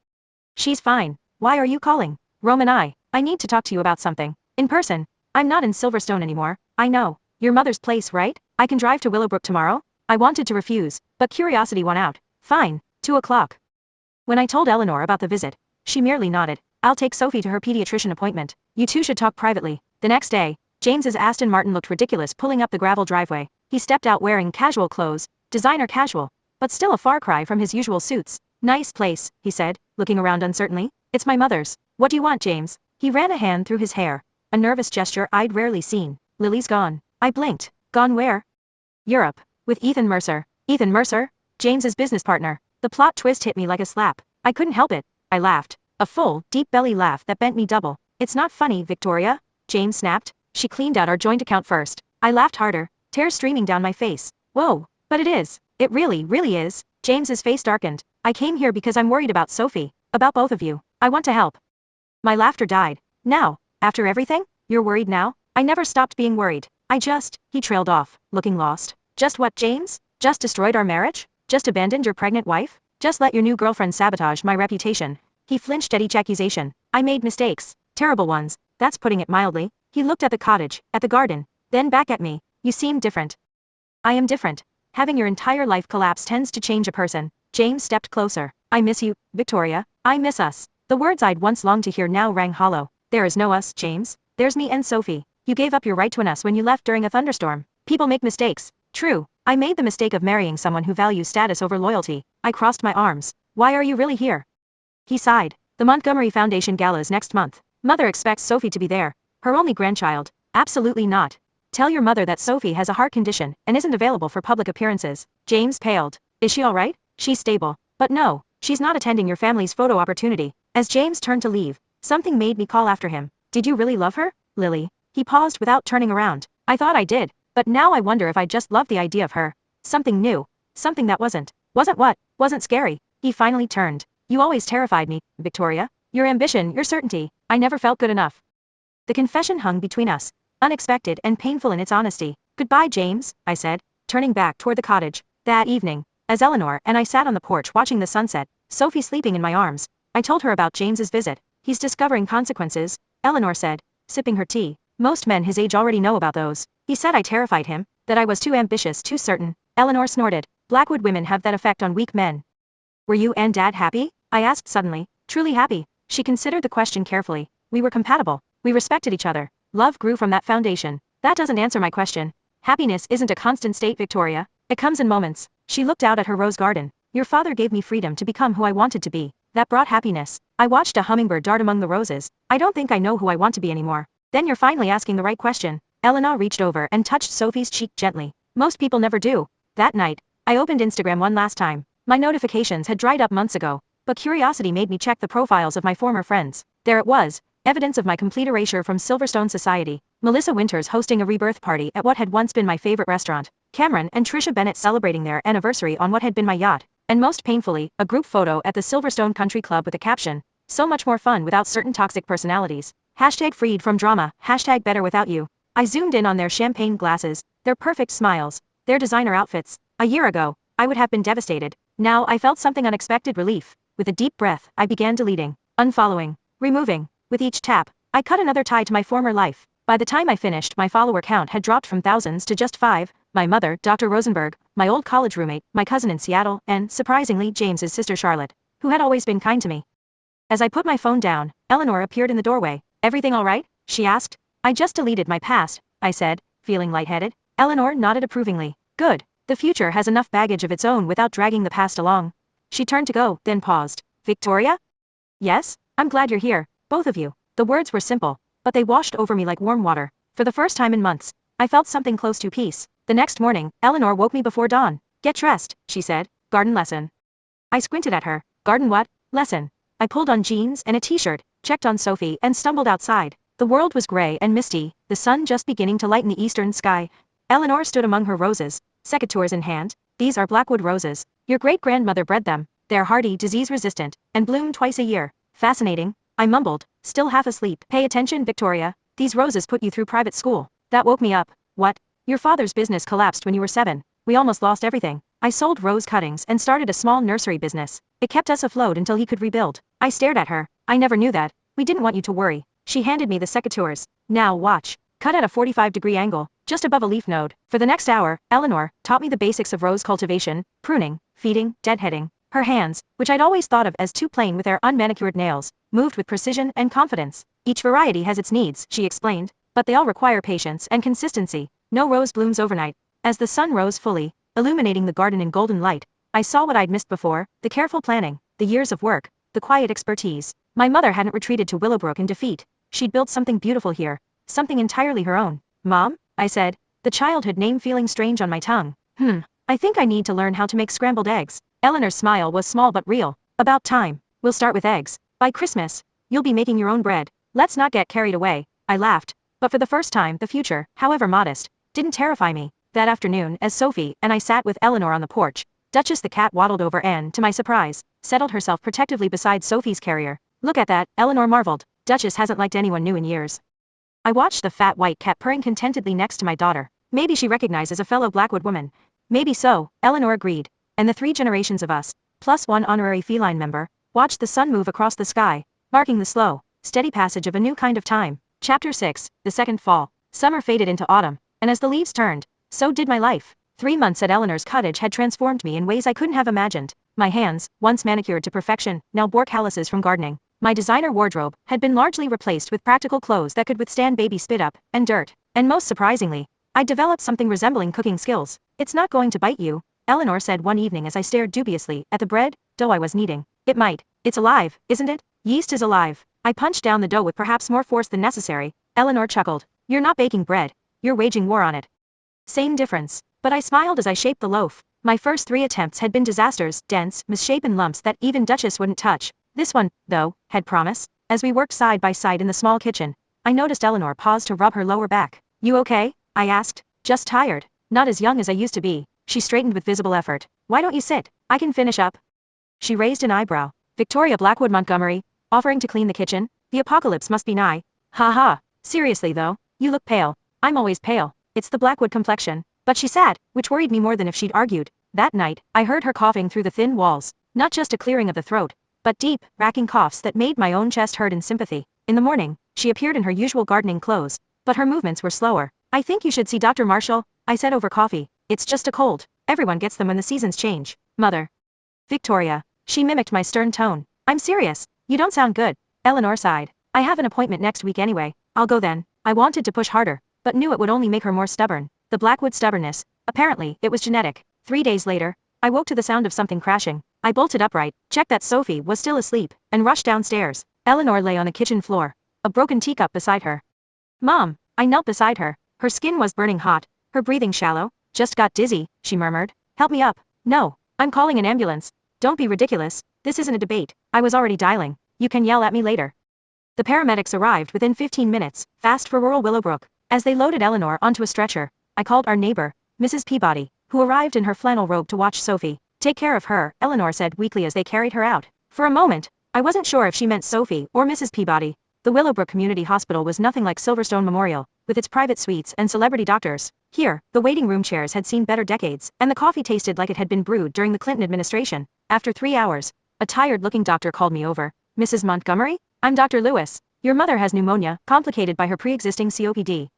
She's fine. Why are you calling? Rome and I need to talk to you about something. In person. I'm not in Silverstone anymore. I know. Your mother's place, right? I can drive to Willowbrook tomorrow? I wanted to refuse, but curiosity won out. Fine. 2 o'clock. When I told Eleanor about the visit, she merely nodded. I'll take Sophie to her pediatrician appointment. You two should talk privately. The next day, James's Aston Martin looked ridiculous pulling up the gravel driveway. He stepped out wearing casual clothes, designer casual, but still a far cry from his usual suits. Nice place, he said, looking around uncertainly. It's my mother's. What do you want, James? He ran a hand through his hair, a nervous gesture I'd rarely seen. Lily's gone. I blinked. Gone where? Europe. With Ethan Mercer. Ethan Mercer? James's business partner. The plot twist hit me like a slap. I couldn't help it. I laughed. A full, deep belly laugh that bent me double. It's not funny, Victoria, James snapped. She cleaned out our joint account first. I laughed harder, tears streaming down my face. Whoa, but it is. It really, really is. James's face darkened. I came here because I'm worried about Sophie, about both of you. I want to help. My laughter died. Now, after everything? You're worried now? I never stopped being worried. He trailed off, looking lost. Just what, James? Just destroyed our marriage? Just abandoned your pregnant wife? Just let your new girlfriend sabotage my reputation? He flinched at each accusation. I made mistakes. Terrible ones. That's putting it mildly. He looked at the cottage, at the garden, then back at me. You seem different. I am different. Having your entire life collapse tends to change a person. James stepped closer. I miss you, Victoria. I miss us. The words I'd once longed to hear now rang hollow. There is no us, James. There's me and Sophie. You gave up your right to an us when you left during a thunderstorm. People make mistakes. True. I made the mistake of marrying someone who values status over loyalty. I crossed my arms. Why are you really here? He sighed. The Montgomery Foundation Gala's next month. Mother expects Sophie to be there. Her only grandchild. Absolutely not. Tell your mother that Sophie has a heart condition and isn't available for public appearances. James paled. Is she alright? She's stable. But no, she's not attending your family's photo opportunity. As James turned to leave, something made me call after him. Did you really love her, Lily? He paused without turning around. I thought I did, but now I wonder if I just loved the idea of her. Something new. Something that wasn't. Wasn't what? Wasn't scary. He finally turned. You always terrified me, Victoria. Your ambition, your certainty. I never felt good enough. The confession hung between us, unexpected and painful in its honesty. Goodbye, James, I said, turning back toward the cottage. That evening, as Eleanor and I sat on the porch watching the sunset, Sophie sleeping in my arms, I told her about James's visit. He's discovering consequences, Eleanor said, sipping her tea. Most men his age already know about those. He said I terrified him, that I was too ambitious, too certain. Eleanor snorted. Blackwood women have that effect on weak men. Were you and Dad happy? I asked suddenly. Truly happy. She considered the question carefully. We were compatible. We respected each other. Love grew from that foundation. That doesn't answer my question. Happiness isn't a constant state, Victoria. It comes in moments. She looked out at her rose garden. Your father gave me freedom to become who I wanted to be. That brought happiness. I watched a hummingbird dart among the roses. I don't think I know who I want to be anymore. Then you're finally asking the right question. Eleanor reached over and touched Sophie's cheek gently. Most people never do. That night, I opened Instagram one last time. My notifications had dried up months ago, but curiosity made me check the profiles of my former friends. There it was, evidence of my complete erasure from Silverstone society. Melissa Winters hosting a rebirth party at what had once been my favorite restaurant. Cameron and Trisha Bennett celebrating their anniversary on what had been my yacht. And most painfully, a group photo at the Silverstone Country Club with a caption. So much more fun without certain toxic personalities. Hashtag freed from drama. Hashtag better without you. I zoomed in on their champagne glasses, their perfect smiles, their designer outfits. A year ago, I would have been devastated. Now I felt something unexpected relief. With a deep breath, I began deleting. Unfollowing. Removing. With each tap, I cut another tie to my former life. By the time I finished, my follower count had dropped from thousands to just 5. My mother, Dr. Rosenberg, my old college roommate, my cousin in Seattle, and, surprisingly, James's sister Charlotte, who had always been kind to me. As I put my phone down, Eleanor appeared in the doorway. Everything all right? She asked. I just deleted my past, I said, feeling lightheaded. Eleanor nodded approvingly. Good. The future has enough baggage of its own without dragging the past along. She turned to go, then paused. Victoria? Yes? I'm glad you're here, both of you. The words were simple, but they washed over me like warm water. For the first time in months, I felt something close to peace. The next morning, Eleanor woke me before dawn. Get dressed, she said. Garden lesson. I squinted at her. Garden what? Lesson. I pulled on jeans and a t-shirt, checked on Sophie, and stumbled outside. The world was gray and misty, the sun just beginning to lighten the eastern sky. Eleanor stood among her roses, secateurs in hand. These are Blackwood roses. Your great-grandmother bred them. They're hardy, disease-resistant, and bloom twice a year. Fascinating, I mumbled, still half asleep. Pay attention, Victoria. These roses put you through private school. That woke me up. What? Your father's business collapsed when you were 7. We almost lost everything. I sold rose cuttings and started a small nursery business. It kept us afloat until he could rebuild. I stared at her. I never knew that. We didn't want you to worry. She handed me the secateurs. Now watch. Cut at a 45-degree angle, just above a leaf node. For the next hour, Eleanor taught me the basics of rose cultivation, pruning, feeding, deadheading. Her hands, which I'd always thought of as too plain with their unmanicured nails, moved with precision and confidence. Each variety has its needs, she explained, but they all require patience and consistency. No rose blooms overnight. As the sun rose fully, illuminating the garden in golden light, I saw what I'd missed before, the careful planning, the years of work, the quiet expertise. My mother hadn't retreated to Willowbrook in defeat. She'd built something beautiful here, something entirely her own. Mom? I said, the childhood name feeling strange on my tongue. I think I need to learn how to make scrambled eggs. Eleanor's smile was small but real. About time. We'll start with eggs. By Christmas, you'll be making your own bread. Let's not get carried away. I laughed. But for the first time, the future, however modest, didn't terrify me. That afternoon, as Sophie and I sat with Eleanor on the porch, Duchess the cat waddled over and, to my surprise, settled herself protectively beside Sophie's carrier. Look at that, Eleanor marveled. Duchess hasn't liked anyone new in years. I watched the fat white cat purring contentedly next to my daughter. Maybe she recognizes a fellow Blackwood woman. Maybe so, Eleanor agreed. And the 3 generations of us, plus 1 honorary feline member, watched the sun move across the sky, marking the slow, steady passage of a new kind of time. Chapter 6, The Second Fall. Summer faded into autumn, and as the leaves turned, so did my life. 3 months at Eleanor's cottage had transformed me in ways I couldn't have imagined. My hands, once manicured to perfection, now bore calluses from gardening. My designer wardrobe had been largely replaced with practical clothes that could withstand baby spit up and dirt. And most surprisingly, I'd developed something resembling cooking skills. It's not going to bite you, Eleanor said one evening as I stared dubiously at the bread dough I was kneading. It might. It's alive, isn't it? Yeast is alive. I punched down the dough with perhaps more force than necessary. Eleanor chuckled. You're not baking bread. You're waging war on it. Same difference. But I smiled as I shaped the loaf. My first 3 attempts had been disasters, dense, misshapen lumps that even Duchess wouldn't touch. This one, though, had promise. As we worked side by side in the small kitchen, I noticed Eleanor pause to rub her lower back. You okay? I asked. Just tired. Not as young as I used to be. She straightened with visible effort. Why don't you sit? I can finish up. She raised an eyebrow. Victoria Blackwood Montgomery, offering to clean the kitchen? The apocalypse must be nigh. Ha ha. Seriously though, you look pale. I'm always pale. It's the Blackwood complexion. But she sat, which worried me more than if she'd argued. That night, I heard her coughing through the thin walls. Not just a clearing of the throat, but deep, racking coughs that made my own chest hurt in sympathy. In the morning, she appeared in her usual gardening clothes, but her movements were slower. I think you should see Dr. Marshall, I said over coffee. It's just a cold. Everyone gets them when the seasons change. Mother. Victoria. She mimicked my stern tone. I'm serious. You don't sound good. Eleanor sighed. I have an appointment next week anyway. I'll go then. I wanted to push harder, but knew it would only make her more stubborn. The Blackwood stubbornness. Apparently, it was genetic. 3 days later, I woke to the sound of something crashing. I bolted upright, checked that Sophie was still asleep, and rushed downstairs. Eleanor lay on the kitchen floor, a broken teacup beside her. Mom. I knelt beside her. Her skin was burning hot, her breathing shallow. Just got dizzy, she murmured. Help me up. No. I'm calling an ambulance. Don't be ridiculous. This isn't a debate. I was already dialing. You can yell at me later. The paramedics arrived within 15 minutes, fast for rural Willowbrook. As they loaded Eleanor onto a stretcher, I called our neighbor, Mrs. Peabody, who arrived in her flannel robe to watch Sophie. Take care of her, Eleanor said weakly as they carried her out. For a moment, I wasn't sure if she meant Sophie or Mrs. Peabody. The Willowbrook Community Hospital was nothing like Silverstone Memorial, with its private suites and celebrity doctors. Here, the waiting room chairs had seen better decades, and the coffee tasted like it had been brewed during the Clinton administration. After 3 hours, a tired-looking doctor called me over. Mrs. Montgomery? I'm Dr. Lewis. Your mother has pneumonia, complicated by her pre-existing COPD.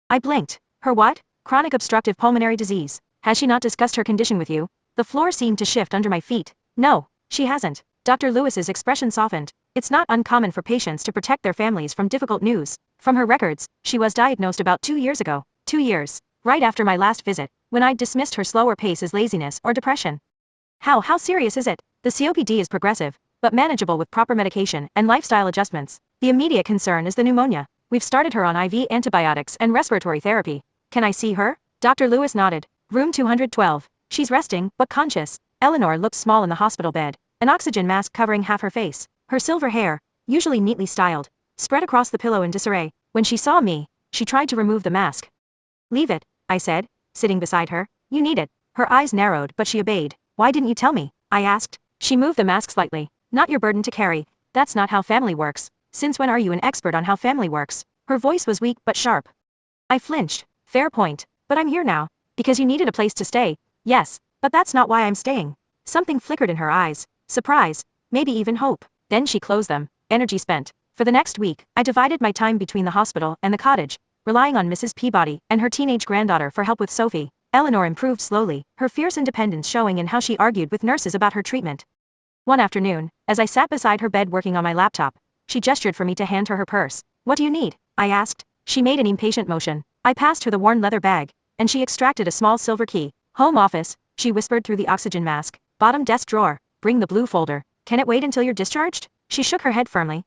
I blinked. Her what? Chronic obstructive pulmonary disease. Has she not discussed her condition with you? The floor seemed to shift under my feet. No, she hasn't. Dr. Lewis's expression softened. It's not uncommon for patients to protect their families from difficult news. From her records, she was diagnosed about 2 years ago. 2 years. Right after my last visit, when I'd dismissed her slower pace as laziness or depression. How serious is it? The COPD is progressive, but manageable with proper medication and lifestyle adjustments. The immediate concern is the pneumonia. We've started her on IV antibiotics and respiratory therapy. Can I see her? Dr. Lewis nodded. Room 212. She's resting, but conscious. Eleanor looked small in the hospital bed, an oxygen mask covering half her face. Her silver hair, usually neatly styled, spread across the pillow in disarray. When she saw me, she tried to remove the mask. Leave it, I said, sitting beside her. You need it. Her eyes narrowed, but she obeyed. Why didn't you tell me? I asked. She moved the mask slightly. Not your burden to carry. That's not how family works. Since when are you an expert on how family works? Her voice was weak but sharp. I flinched. Fair point. But I'm here now. Because you needed a place to stay. Yes, but that's not why I'm staying. Something flickered in her eyes. Surprise. Maybe even hope. Then she closed them. Energy spent. For the next week, I divided my time between the hospital and the cottage, relying on Mrs. Peabody and her teenage granddaughter for help with Sophie. Eleanor improved slowly, her fierce independence showing in how she argued with nurses about her treatment. One afternoon, as I sat beside her bed working on my laptop, she gestured for me to hand her purse. What do you need? I asked. She made an impatient motion. I passed her the worn leather bag, and she extracted a small silver key. Home office, she whispered through the oxygen mask. Bottom desk drawer. Bring the blue folder. Can it wait until you're discharged? She shook her head firmly.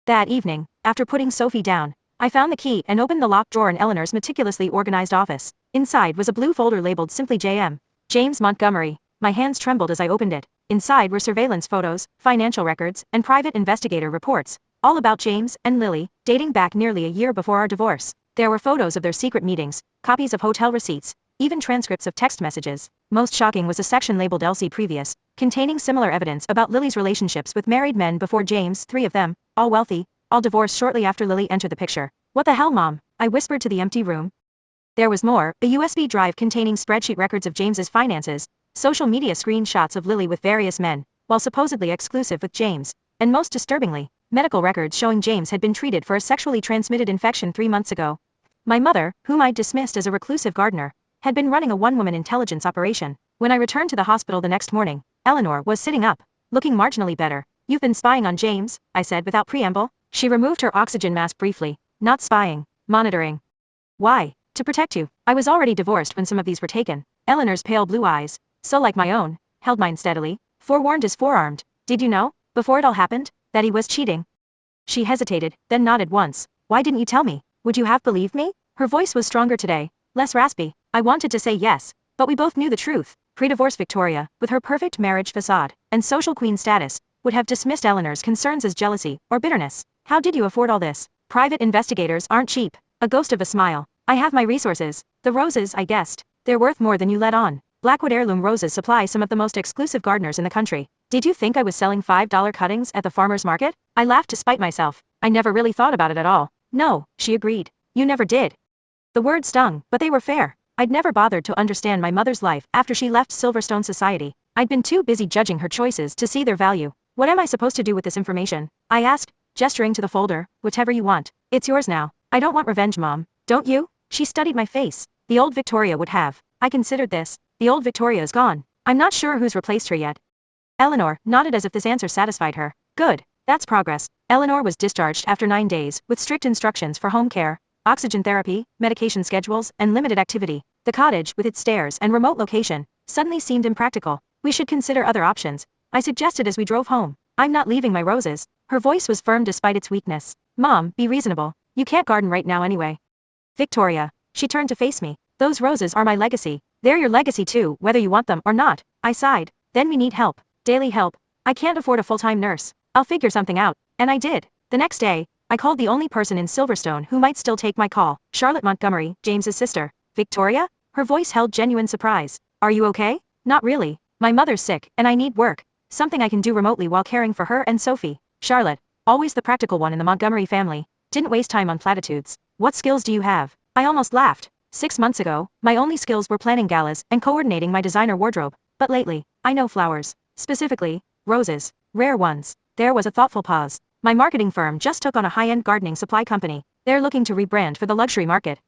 That evening, after putting Sophie down, I found the key and opened the locked drawer in Eleanor's meticulously organized office. Inside was a blue folder labeled simply JM. James Montgomery. My hands trembled as I opened it. Inside were surveillance photos, financial records, and private investigator reports, all about James and Lily, dating back nearly a year before our divorce. There were photos of their secret meetings, copies of hotel receipts, even transcripts of text messages. Most shocking was a section labeled LC Previous, containing similar evidence about Lily's relationships with married men before James, 3 of them, all wealthy, all divorced shortly after Lily entered the picture. What the hell, Mom? I whispered to the empty room. There was more, a USB drive containing spreadsheet records of James's finances, social media screenshots of Lily with various men, while supposedly exclusive with James, and most disturbingly, medical records showing James had been treated for a sexually transmitted infection 3 months ago. My mother, whom I'd dismissed as a reclusive gardener, had been running a one-woman intelligence operation. When I returned to the hospital the next morning, Eleanor was sitting up, looking marginally better. You've been spying on James, I said without preamble. She removed her oxygen mask briefly. Not spying, monitoring. Why? To protect you. I was already divorced when some of these were taken. Eleanor's pale blue eyes, so like my own, held mine steadily. Forewarned is forearmed. Did you know, before it all happened, that he was cheating? She hesitated, then nodded once. Why didn't you tell me? Would you have believed me? Her voice was stronger today, less raspy. I wanted to say yes, but we both knew the truth. Pre-divorce Victoria, with her perfect marriage facade and social queen status, would have dismissed Eleanor's concerns as jealousy or bitterness. How did you afford all this? Private investigators aren't cheap. A ghost of a smile. I have my resources. The roses, I guessed. They're worth more than you let on. Blackwood heirloom roses supply some of the most exclusive gardeners in the country. Did you think I was selling $5 cuttings at the farmer's market? I laughed to spite myself. I never really thought about it at all. No, she agreed. You never did. The words stung, but they were fair. I'd never bothered to understand my mother's life after she left Silverstone society. I'd been too busy judging her choices to see their value. What am I supposed to do with this information? I asked, gesturing to the folder. Whatever you want. It's yours now. I don't want revenge, Mom. Don't you? She studied my face. The old Victoria would have. I considered this. The old Victoria is gone. I'm not sure who's replaced her yet. Eleanor nodded as if this answer satisfied her. Good. That's progress. Eleanor was discharged after 9 days, with strict instructions for home care, oxygen therapy, medication schedules, and limited activity. The cottage, with its stairs and remote location, suddenly seemed impractical. We should consider other options, I suggested as we drove home. I'm not leaving my roses. Her voice was firm despite its weakness. Mom, be reasonable. You can't garden right now anyway. Victoria. She turned to face me. Those roses are my legacy. They're your legacy too, whether you want them or not. I sighed. Then we need help. Daily help. I can't afford a full-time nurse. I'll figure something out. And I did. The next day, I called the only person in Silverstone who might still take my call. Charlotte Montgomery, James's sister. Victoria? Her voice held genuine surprise. Are you okay? Not really. My mother's sick, and I need work. Something I can do remotely while caring for her and Sophie. Charlotte, always the practical one in the Montgomery family, didn't waste time on platitudes. What skills do you have? I almost laughed. 6 months ago, my only skills were planning galas and coordinating my designer wardrobe. But lately, I know flowers. Specifically, roses. Rare ones. There was a thoughtful pause. My marketing firm just took on a high-end gardening supply company. They're looking to rebrand for the luxury market.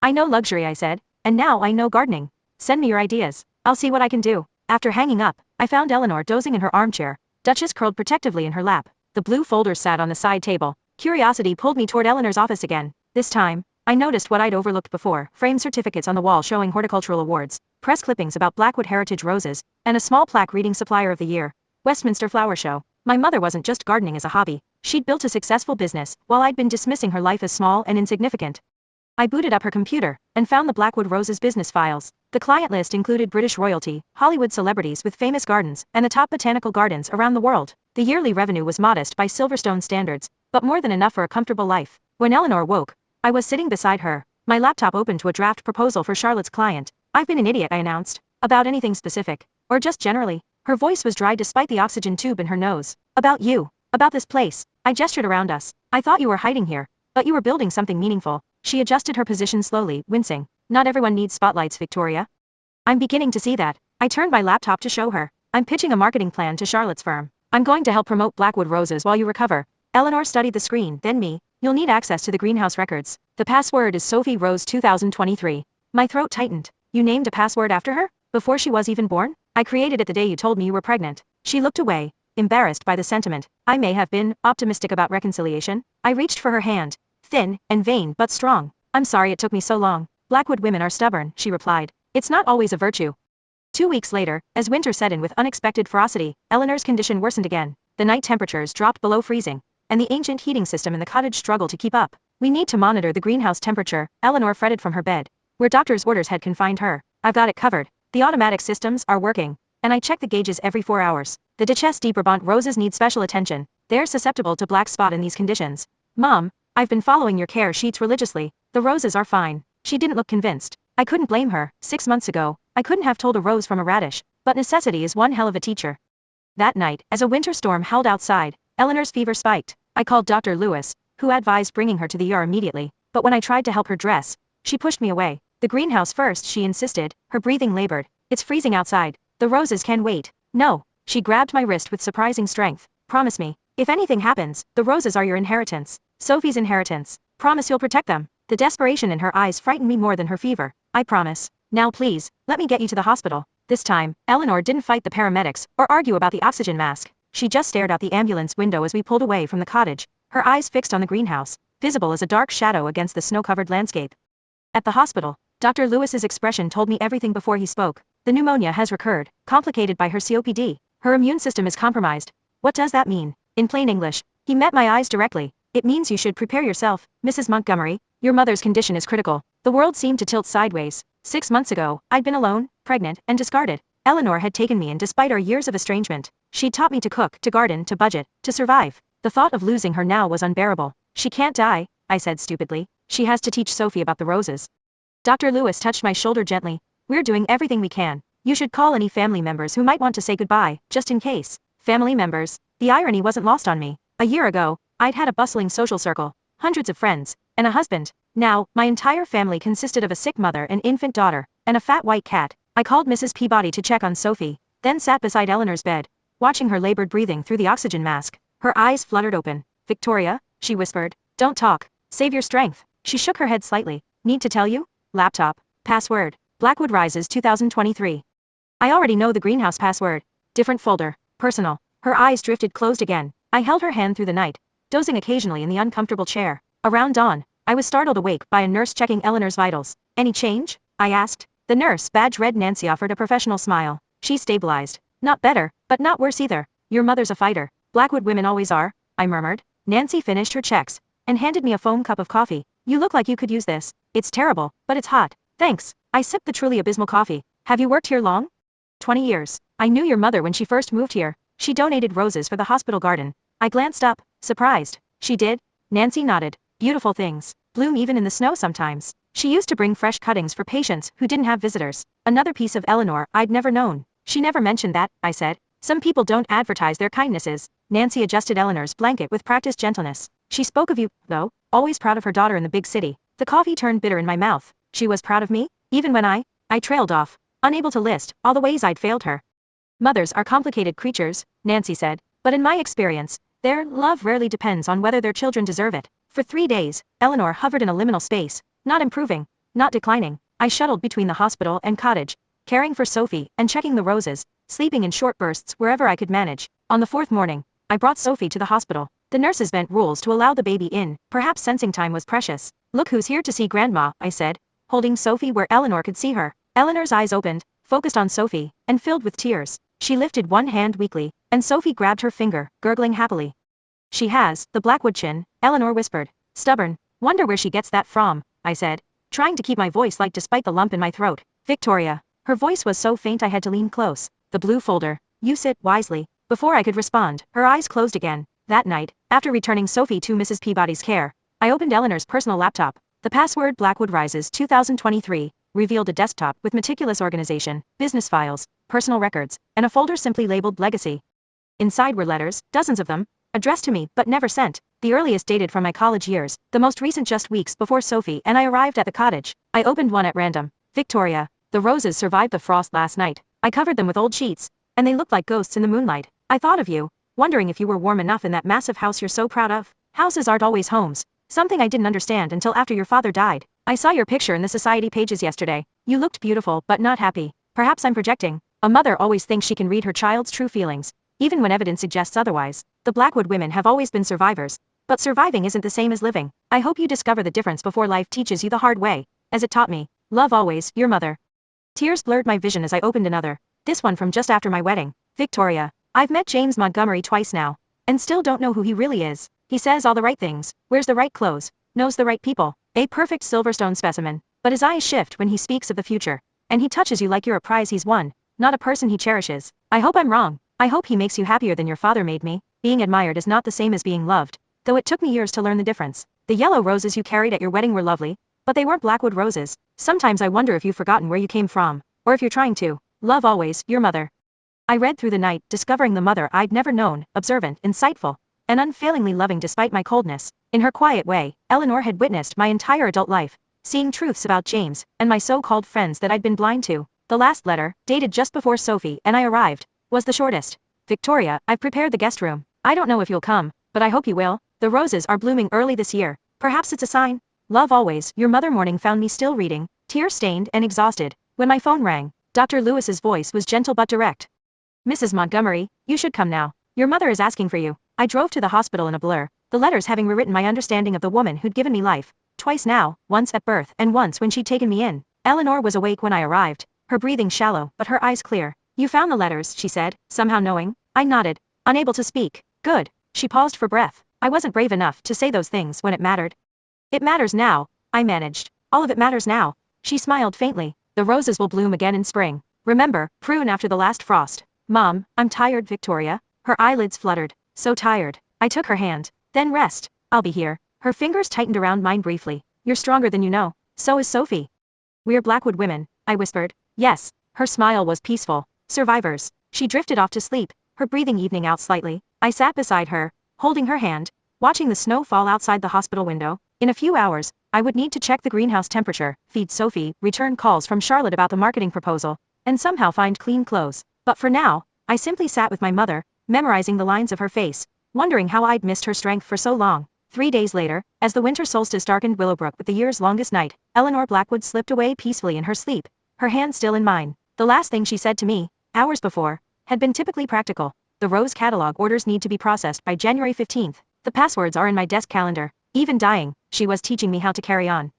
I know luxury, I said, and now I know gardening. Send me your ideas. I'll see what I can do. After hanging up, I found Eleanor dozing in her armchair, Duchess curled protectively in her lap. The blue folders sat on the side table. Curiosity pulled me toward Eleanor's office again. This time, I noticed what I'd overlooked before, framed certificates on the wall showing horticultural awards, press clippings about Blackwood heritage roses, and a small plaque reading Supplier of the Year, Westminster Flower Show. My mother wasn't just gardening as a hobby. She'd built a successful business, while I'd been dismissing her life as small and insignificant. I booted up her computer, and found the Blackwood Roses business files. The client list included British royalty, Hollywood celebrities with famous gardens, and the top botanical gardens around the world. The yearly revenue was modest by Silverstone standards, but more than enough for a comfortable life. When Eleanor woke, I was sitting beside her, my laptop open to a draft proposal for Charlotte's client. I've been an idiot, I announced. About anything specific, or just generally. Her voice was dry despite the oxygen tube in her nose. About you. About this place. I gestured around us. I thought you were hiding here. But you were building something meaningful. She adjusted her position slowly, wincing. Not everyone needs spotlights, Victoria. I'm beginning to see that. I turned my laptop to show her. I'm pitching a marketing plan to Charlotte's firm. I'm going to help promote Blackwood Roses while you recover. Eleanor studied the screen, then me. You'll need access to the greenhouse records. The password is Sophie Rose 2023. My throat tightened. You named a password after her? Before she was even born? I created it the day you told me you were pregnant. She looked away, embarrassed by the sentiment. I may have been optimistic about reconciliation. I reached for her hand. Thin and vain but strong. I'm sorry it took me so long. Blackwood women are stubborn, she replied. It's not always a virtue. 2 weeks later, as winter set in with unexpected ferocity, Eleanor's condition worsened again. The night temperatures dropped below freezing, and the ancient heating system in the cottage struggled to keep up. We need to monitor the greenhouse temperature, Eleanor fretted from her bed, where doctor's orders had confined her. I've got it covered. The automatic systems are working, and I check the gauges every 4 hours. The Duchesse de Brabant roses need special attention. They're susceptible to black spot in these conditions. Mom, I've been following your care sheets religiously. The roses are fine. She didn't look convinced. I couldn't blame her. 6 months ago, I couldn't have told a rose from a radish, but necessity is one hell of a teacher. That night, as a winter storm howled outside, Eleanor's fever spiked. I called Dr. Lewis, who advised bringing her to the ER immediately, but when I tried to help her dress, she pushed me away. The greenhouse first, she insisted, her breathing labored. It's freezing outside. The roses can wait. No. She grabbed my wrist with surprising strength. Promise me. If anything happens, the roses are your inheritance. Sophie's inheritance. Promise you'll protect them. The desperation in her eyes frightened me more than her fever. I promise. Now please, let me get you to the hospital. This time, Eleanor didn't fight the paramedics or argue about the oxygen mask. She just stared out the ambulance window as we pulled away from the cottage, her eyes fixed on the greenhouse, visible as a dark shadow against the snow-covered landscape. At the hospital, Dr. Lewis's expression told me everything before he spoke. The pneumonia has recurred, complicated by her COPD. Her immune system is compromised. What does that mean? In plain English, he met my eyes directly. It means you should prepare yourself, Mrs. Montgomery. Your mother's condition is critical. The world seemed to tilt sideways. 6 months ago, I'd been alone, pregnant, and discarded. Eleanor had taken me in despite our years of estrangement. She'd taught me to cook, to garden, to budget, to survive. The thought of losing her now was unbearable. She can't die, I said stupidly. She has to teach Sophie about the roses. Dr. Lewis touched my shoulder gently. We're doing everything we can. You should call any family members who might want to say goodbye, just in case. Family members. The irony wasn't lost on me. A year ago, I'd had a bustling social circle, hundreds of friends, and a husband. Now, my entire family consisted of a sick mother and infant daughter, and a fat white cat. I called Mrs. Peabody to check on Sophie, then sat beside Eleanor's bed, watching her labored breathing through the oxygen mask. Her eyes fluttered open. Victoria, she whispered, don't talk. Save your strength. She shook her head slightly. Need to tell you? Laptop. Password. Blackwood Rises 2023. I already know the greenhouse password. Different folder. Personal. Her eyes drifted closed again. I held her hand through the night, dozing occasionally in the uncomfortable chair. Around dawn, I was startled awake by a nurse checking Eleanor's vitals. Any change? I asked. The nurse, badge red Nancy, offered a professional smile. She stabilized. Not better, but not worse either. Your mother's a fighter. Blackwood women always are, I murmured. Nancy finished her checks and handed me a foam cup of coffee. You look like you could use this. It's terrible, but it's hot. Thanks. I sipped the truly abysmal coffee. Have you worked here long? 20 years. I knew your mother when she first moved here. She donated roses for the hospital garden. I glanced up, surprised. She did? Nancy nodded. Beautiful things. Bloom even in the snow sometimes. She used to bring fresh cuttings for patients who didn't have visitors. Another piece of Eleanor I'd never known. She never mentioned that, I said. Some people don't advertise their kindnesses. Nancy adjusted Eleanor's blanket with practiced gentleness. She spoke of you, though, always proud of her daughter in the big city. The coffee turned bitter in my mouth. She was proud of me? Even when I trailed off, unable to list all the ways I'd failed her. Mothers are complicated creatures, Nancy said, but in my experience, Their love rarely depends on whether their children deserve it. For 3 days, Eleanor hovered in a liminal space, not improving, not declining. I shuttled between the hospital and cottage, caring for Sophie and checking the roses, sleeping in short bursts wherever I could manage. On the 4th morning, I brought Sophie to the hospital. The nurses bent rules to allow the baby in, perhaps sensing time was precious. Look who's here to see Grandma, I said, holding Sophie where Eleanor could see her. Eleanor's eyes opened, focused on Sophie, and filled with tears. She lifted one hand weakly, and Sophie grabbed her finger, gurgling happily. She has the Blackwood chin, Eleanor whispered. Stubborn. Wonder where she gets that from, I said, trying to keep my voice light despite the lump in my throat. Victoria. Her voice was so faint I had to lean close. The blue folder. Use it wisely. Before I could respond, her eyes closed again. That night, after returning Sophie to Mrs. Peabody's care, I opened Eleanor's personal laptop. The password Blackwood Rises 2023 revealed a desktop with meticulous organization, business files, personal records, and a folder simply labeled Legacy. Inside were letters, dozens of them, addressed to me but never sent. The earliest dated from my college years, the most recent just weeks before Sophie and I arrived at the cottage. I opened one at random. Victoria. The roses survived the frost last night. I covered them with old sheets, and they looked like ghosts in the moonlight. I thought of you, wondering if you were warm enough in that massive house you're so proud of. Houses aren't always homes. Something I didn't understand until after your father died. I saw your picture in the society pages yesterday. You looked beautiful but not happy. Perhaps I'm projecting. A mother always thinks she can read her child's true feelings, even when evidence suggests otherwise. The Blackwood women have always been survivors, but surviving isn't the same as living. I hope you discover the difference before life teaches you the hard way, as it taught me. Love always, your mother. Tears blurred my vision as I opened another. This one from just after my wedding. Victoria. I've met James Montgomery twice now, and still don't know who he really is. He says all the right things, wears the right clothes, knows the right people. A perfect Silverstone specimen. But his eyes shift when he speaks of the future, and he touches you like you're a prize he's won, not a person he cherishes. I hope I'm wrong. I hope he makes you happier than your father made me. Being admired is not the same as being loved, though it took me years to learn the difference. The yellow roses you carried at your wedding were lovely, but they weren't Blackwood roses. Sometimes I wonder if you've forgotten where you came from, or if you're trying to. Love always, your mother. I read through the night, discovering the mother I'd never known, observant, insightful, and unfailingly loving despite my coldness. In her quiet way, Eleanor had witnessed my entire adult life, seeing truths about James and my so-called friends that I'd been blind to. The last letter, dated just before Sophie and I arrived, was the shortest. Victoria, I've prepared the guest room. I don't know if you'll come, but I hope you will. The roses are blooming early this year. Perhaps it's a sign. Love always, your mother. Morning found me still reading, tear-stained and exhausted, when my phone rang. Dr. Lewis's voice was gentle but direct. Mrs. Montgomery, you should come now. Your mother is asking for you. I drove to the hospital in a blur, the letters having rewritten my understanding of the woman who'd given me life. Twice now, once at birth and once when she'd taken me in. Eleanor was awake when I arrived, her breathing shallow but her eyes clear. You found the letters, she said, somehow knowing. I nodded, unable to speak. Good. She paused for breath. I wasn't brave enough to say those things when it mattered. It matters now, I managed. All of it matters now. She smiled faintly. The roses will bloom again in spring. Remember, prune after the last frost. Mom, I'm tired. Victoria. Her eyelids fluttered. So tired. I took her hand. Then rest. I'll be here. Her fingers tightened around mine briefly. You're stronger than you know. So is Sophie. We're Blackwood women, I whispered. Yes. Her smile was peaceful. Survivors. She drifted off to sleep, her breathing evening out slightly. I sat beside her, holding her hand, watching the snow fall outside the hospital window. In a few hours, I would need to check the greenhouse temperature, feed Sophie, return calls from Charlotte about the marketing proposal, and somehow find clean clothes. But for now, I simply sat with my mother, memorizing the lines of her face, wondering how I'd missed her strength for so long. 3 days later, as the winter solstice darkened Willowbrook with the year's longest night, Eleanor Blackwood slipped away peacefully in her sleep, her hand still in mine. The last thing she said to me, hours before, had been typically practical. The Rose catalog orders need to be processed by January 15th. The passwords are in my desk calendar. Even dying, she was teaching me how to carry on.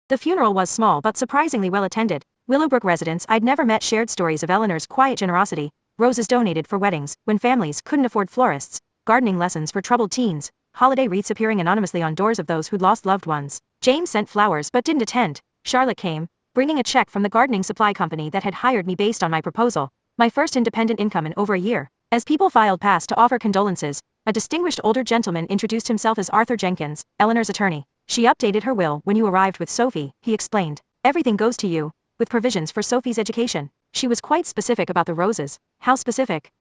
The funeral was small but surprisingly well attended. Willowbrook residents I'd never met shared stories of Eleanor's quiet generosity, roses donated for weddings when families couldn't afford florists, gardening lessons for troubled teens, holiday wreaths appearing anonymously on doors of those who'd lost loved ones. James sent flowers but didn't attend. Charlotte came, bringing a check from the gardening supply company that had hired me based on my proposal, my first independent income in over a year. As people filed past to offer condolences, a distinguished older gentleman introduced himself as Arthur Jenkins, Eleanor's attorney. She updated her will when you arrived with Sophie, he explained. Everything goes to you, with provisions for Sophie's education. She was quite specific about the roses. How specific?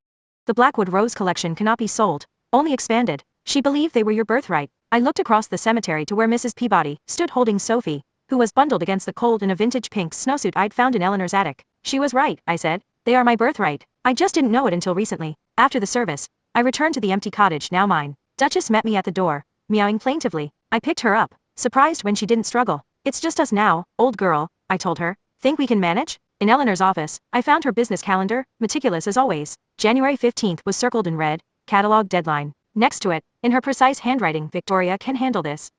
The Blackwood Rose collection cannot be sold, only expanded. She believed they were your birthright. I looked across the cemetery to where Mrs. Peabody stood holding Sophie, who was bundled against the cold in a vintage pink snowsuit I'd found in Eleanor's attic. She was right, I said. They are my birthright. I just didn't know it until recently. After the service, I returned to the empty cottage, now mine. Duchess met me at the door, meowing plaintively. I picked her up, surprised when she didn't struggle. It's just us now, old girl, I told her. Think we can manage? In Eleanor's office, I found her business calendar, meticulous as always. January 15th was circled in red, catalog deadline. Next to it, in her precise handwriting, Victoria can handle this.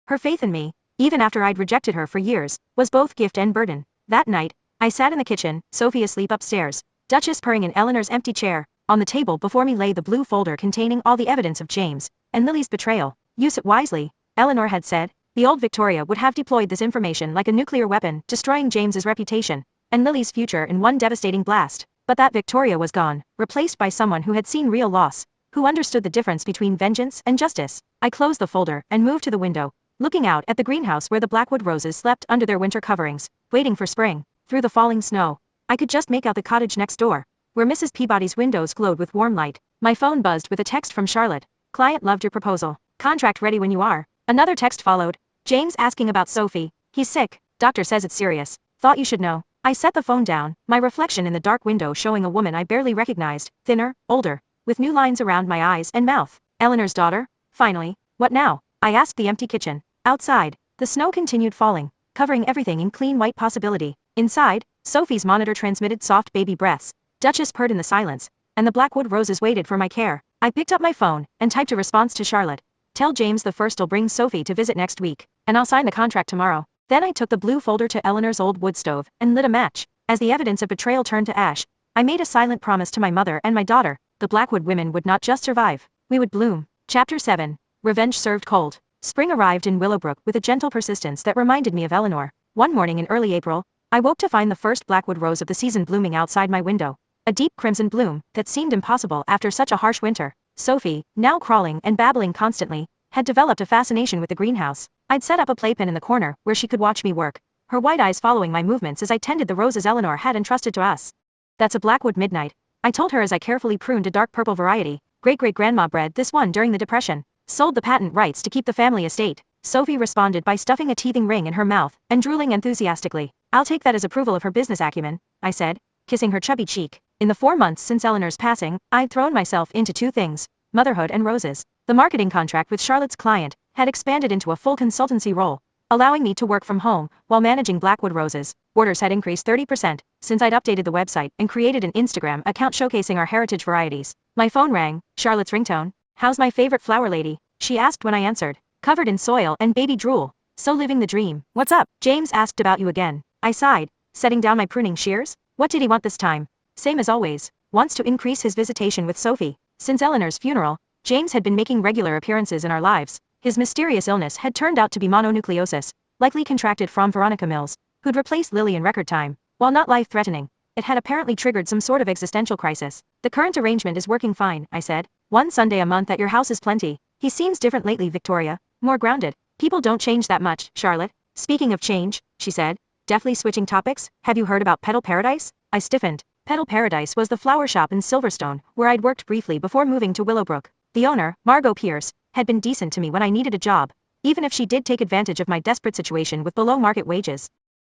Her faith in me, even after I'd rejected her for years, was both gift and burden. That night, I sat in the kitchen, Sophie asleep upstairs, Duchess purring in Eleanor's empty chair. On the table before me lay the blue folder containing all the evidence of James and Lily's betrayal. Use it wisely, Eleanor had said. The old Victoria would have deployed this information like a nuclear weapon, destroying James's reputation and Lily's future in one devastating blast. But that Victoria was gone, replaced by someone who had seen real loss, who understood the difference between vengeance and justice. I closed the folder and moved to the window, looking out at the greenhouse where the blackwood roses slept under their winter coverings, waiting for spring. Through the falling snow, I could just make out the cottage next door, where Mrs. Peabody's windows glowed with warm light. My phone buzzed with a text from Charlotte. Client loved your proposal. Contract ready when you are. Another text followed. James asking about Sophie. He's sick. Doctor says it's serious. Thought you should know. I set the phone down, my reflection in the dark window showing a woman I barely recognized, thinner, older, with new lines around my eyes and mouth. Eleanor's daughter? Finally. What now? I asked the empty kitchen. Outside, the snow continued falling, covering everything in clean white possibility. Inside, Sophie's monitor transmitted soft baby breaths. Duchess purred in the silence, and the blackwood roses waited for my care. I picked up my phone and typed a response to Charlotte. Tell James the first'll bring Sophie to visit next week, and I'll sign the contract tomorrow. Then I took the blue folder to Eleanor's old wood stove and lit a match. As the evidence of betrayal turned to ash, I made a silent promise to my mother and my daughter. The Blackwood women would not just survive, we would bloom. Chapter 7. Revenge served cold. Spring arrived in Willowbrook with a gentle persistence that reminded me of Eleanor. One morning in early April, I woke to find the first blackwood rose of the season blooming outside my window. A deep crimson bloom that seemed impossible after such a harsh winter. Sophie, now crawling and babbling constantly, had developed a fascination with the greenhouse. I'd set up a playpen in the corner where she could watch me work, her white eyes following my movements as I tended the roses Eleanor had entrusted to us. That's a Blackwood Midnight, I told her as I carefully pruned a dark purple variety. Great-great-grandma bred this one during the Depression. Sold the patent rights to keep the family estate. Sophie responded by stuffing a teething ring in her mouth and drooling enthusiastically. I'll take that as approval of her business acumen, I said, kissing her chubby cheek. In the 4 months since Eleanor's passing, I'd thrown myself into 2 things, motherhood and roses. The marketing contract with Charlotte's client had expanded into a full consultancy role, allowing me to work from home while managing Blackwood roses. Orders had increased 30% since I'd updated the website and created an Instagram account showcasing our heritage varieties. My phone rang, Charlotte's ringtone. How's my favorite flower lady? She asked when I answered, covered in soil and baby drool. So living the dream. What's up? James asked about you again. I sighed, setting down my pruning shears. What did he want this time? Same as always. Wants to increase his visitation with Sophie. Since Eleanor's funeral, James had been making regular appearances in our lives. His mysterious illness had turned out to be mononucleosis, likely contracted from Veronica Mills, who'd replaced Lily in record time. While not life-threatening, it had apparently triggered some sort of existential crisis. The current arrangement is working fine, I said. 1 Sunday a month at your house is plenty. He seems different lately, Victoria. More grounded. People don't change that much, Charlotte. Speaking of change, she said, deftly switching topics, have you heard about Petal Paradise? I stiffened. Petal Paradise was the flower shop in Silverstone, where I'd worked briefly before moving to Willowbrook. The owner, Margot Pierce, had been decent to me when I needed a job, even if she did take advantage of my desperate situation with below-market wages.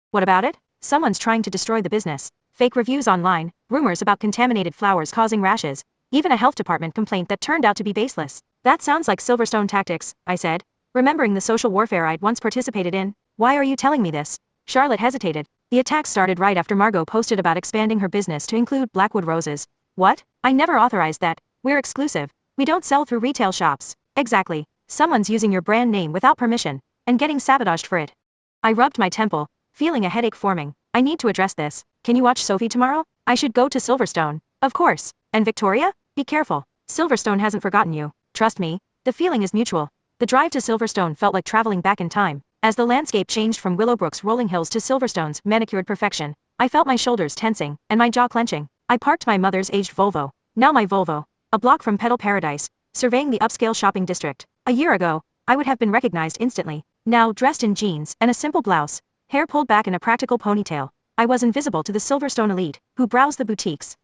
What about it? Someone's trying to destroy the business. Fake reviews online, rumors about contaminated flowers causing rashes, even a health department complaint that turned out to be baseless. That sounds like Silverstone tactics, I said, remembering the social warfare I'd once participated in. Why are you telling me this? Charlotte hesitated. The attack started right after Margot posted about expanding her business to include Blackwood roses. What? I never authorized that. We're exclusive. We don't sell through retail shops. Exactly. Someone's using your brand name without permission and getting sabotaged for it. I rubbed my temple, feeling a headache forming. I need to address this. Can you watch Sophie tomorrow? I should go to Silverstone. Of course. And Victoria? Be careful. Silverstone hasn't forgotten you. Trust me, the feeling is mutual. The drive to Silverstone felt like traveling back in time. As the landscape changed from Willowbrook's rolling hills to Silverstone's manicured perfection, I felt my shoulders tensing and my jaw clenching. I parked my mother's aged Volvo, now my Volvo, a block from Petal Paradise, surveying the upscale shopping district. A year ago, I would have been recognized instantly. Now, dressed in jeans and a simple blouse, hair pulled back in a practical ponytail, I was invisible to the Silverstone elite, who browsed the boutiques.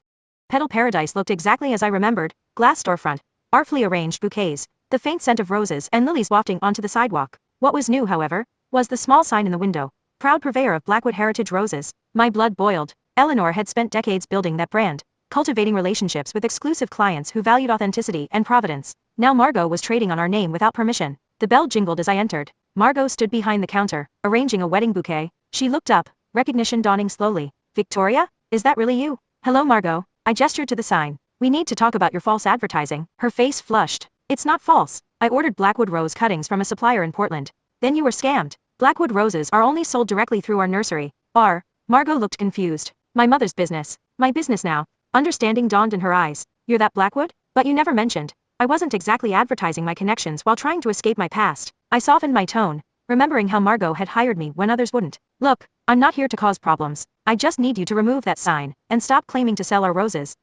Petal Paradise looked exactly as I remembered, glass storefront, artfully arranged bouquets, the faint scent of roses and lilies wafting onto the sidewalk. What was new, however, was the small sign in the window, proud purveyor of Blackwood heritage roses. My blood boiled. Eleanor had spent decades building that brand, cultivating relationships with exclusive clients who valued authenticity and providence. Now Margot was trading on our name without permission. The bell jingled as I entered. Margot stood behind the counter, arranging a wedding bouquet. She looked up, recognition dawning slowly. Victoria? Is that really you? Hello Margot. I gestured to the sign. We need to talk about your false advertising. Her face flushed. It's not false. I ordered Blackwood rose cuttings from a supplier in Portland. Then you were scammed. Blackwood roses are only sold directly through our nursery. Margot looked confused. My mother's business. My business now. Understanding dawned in her eyes. You're that Blackwood? But you never mentioned. I wasn't exactly advertising my connections while trying to escape my past. I softened my tone, remembering how Margot had hired me when others wouldn't. Look, I'm not here to cause problems. I just need you to remove that sign and stop claiming to sell our roses.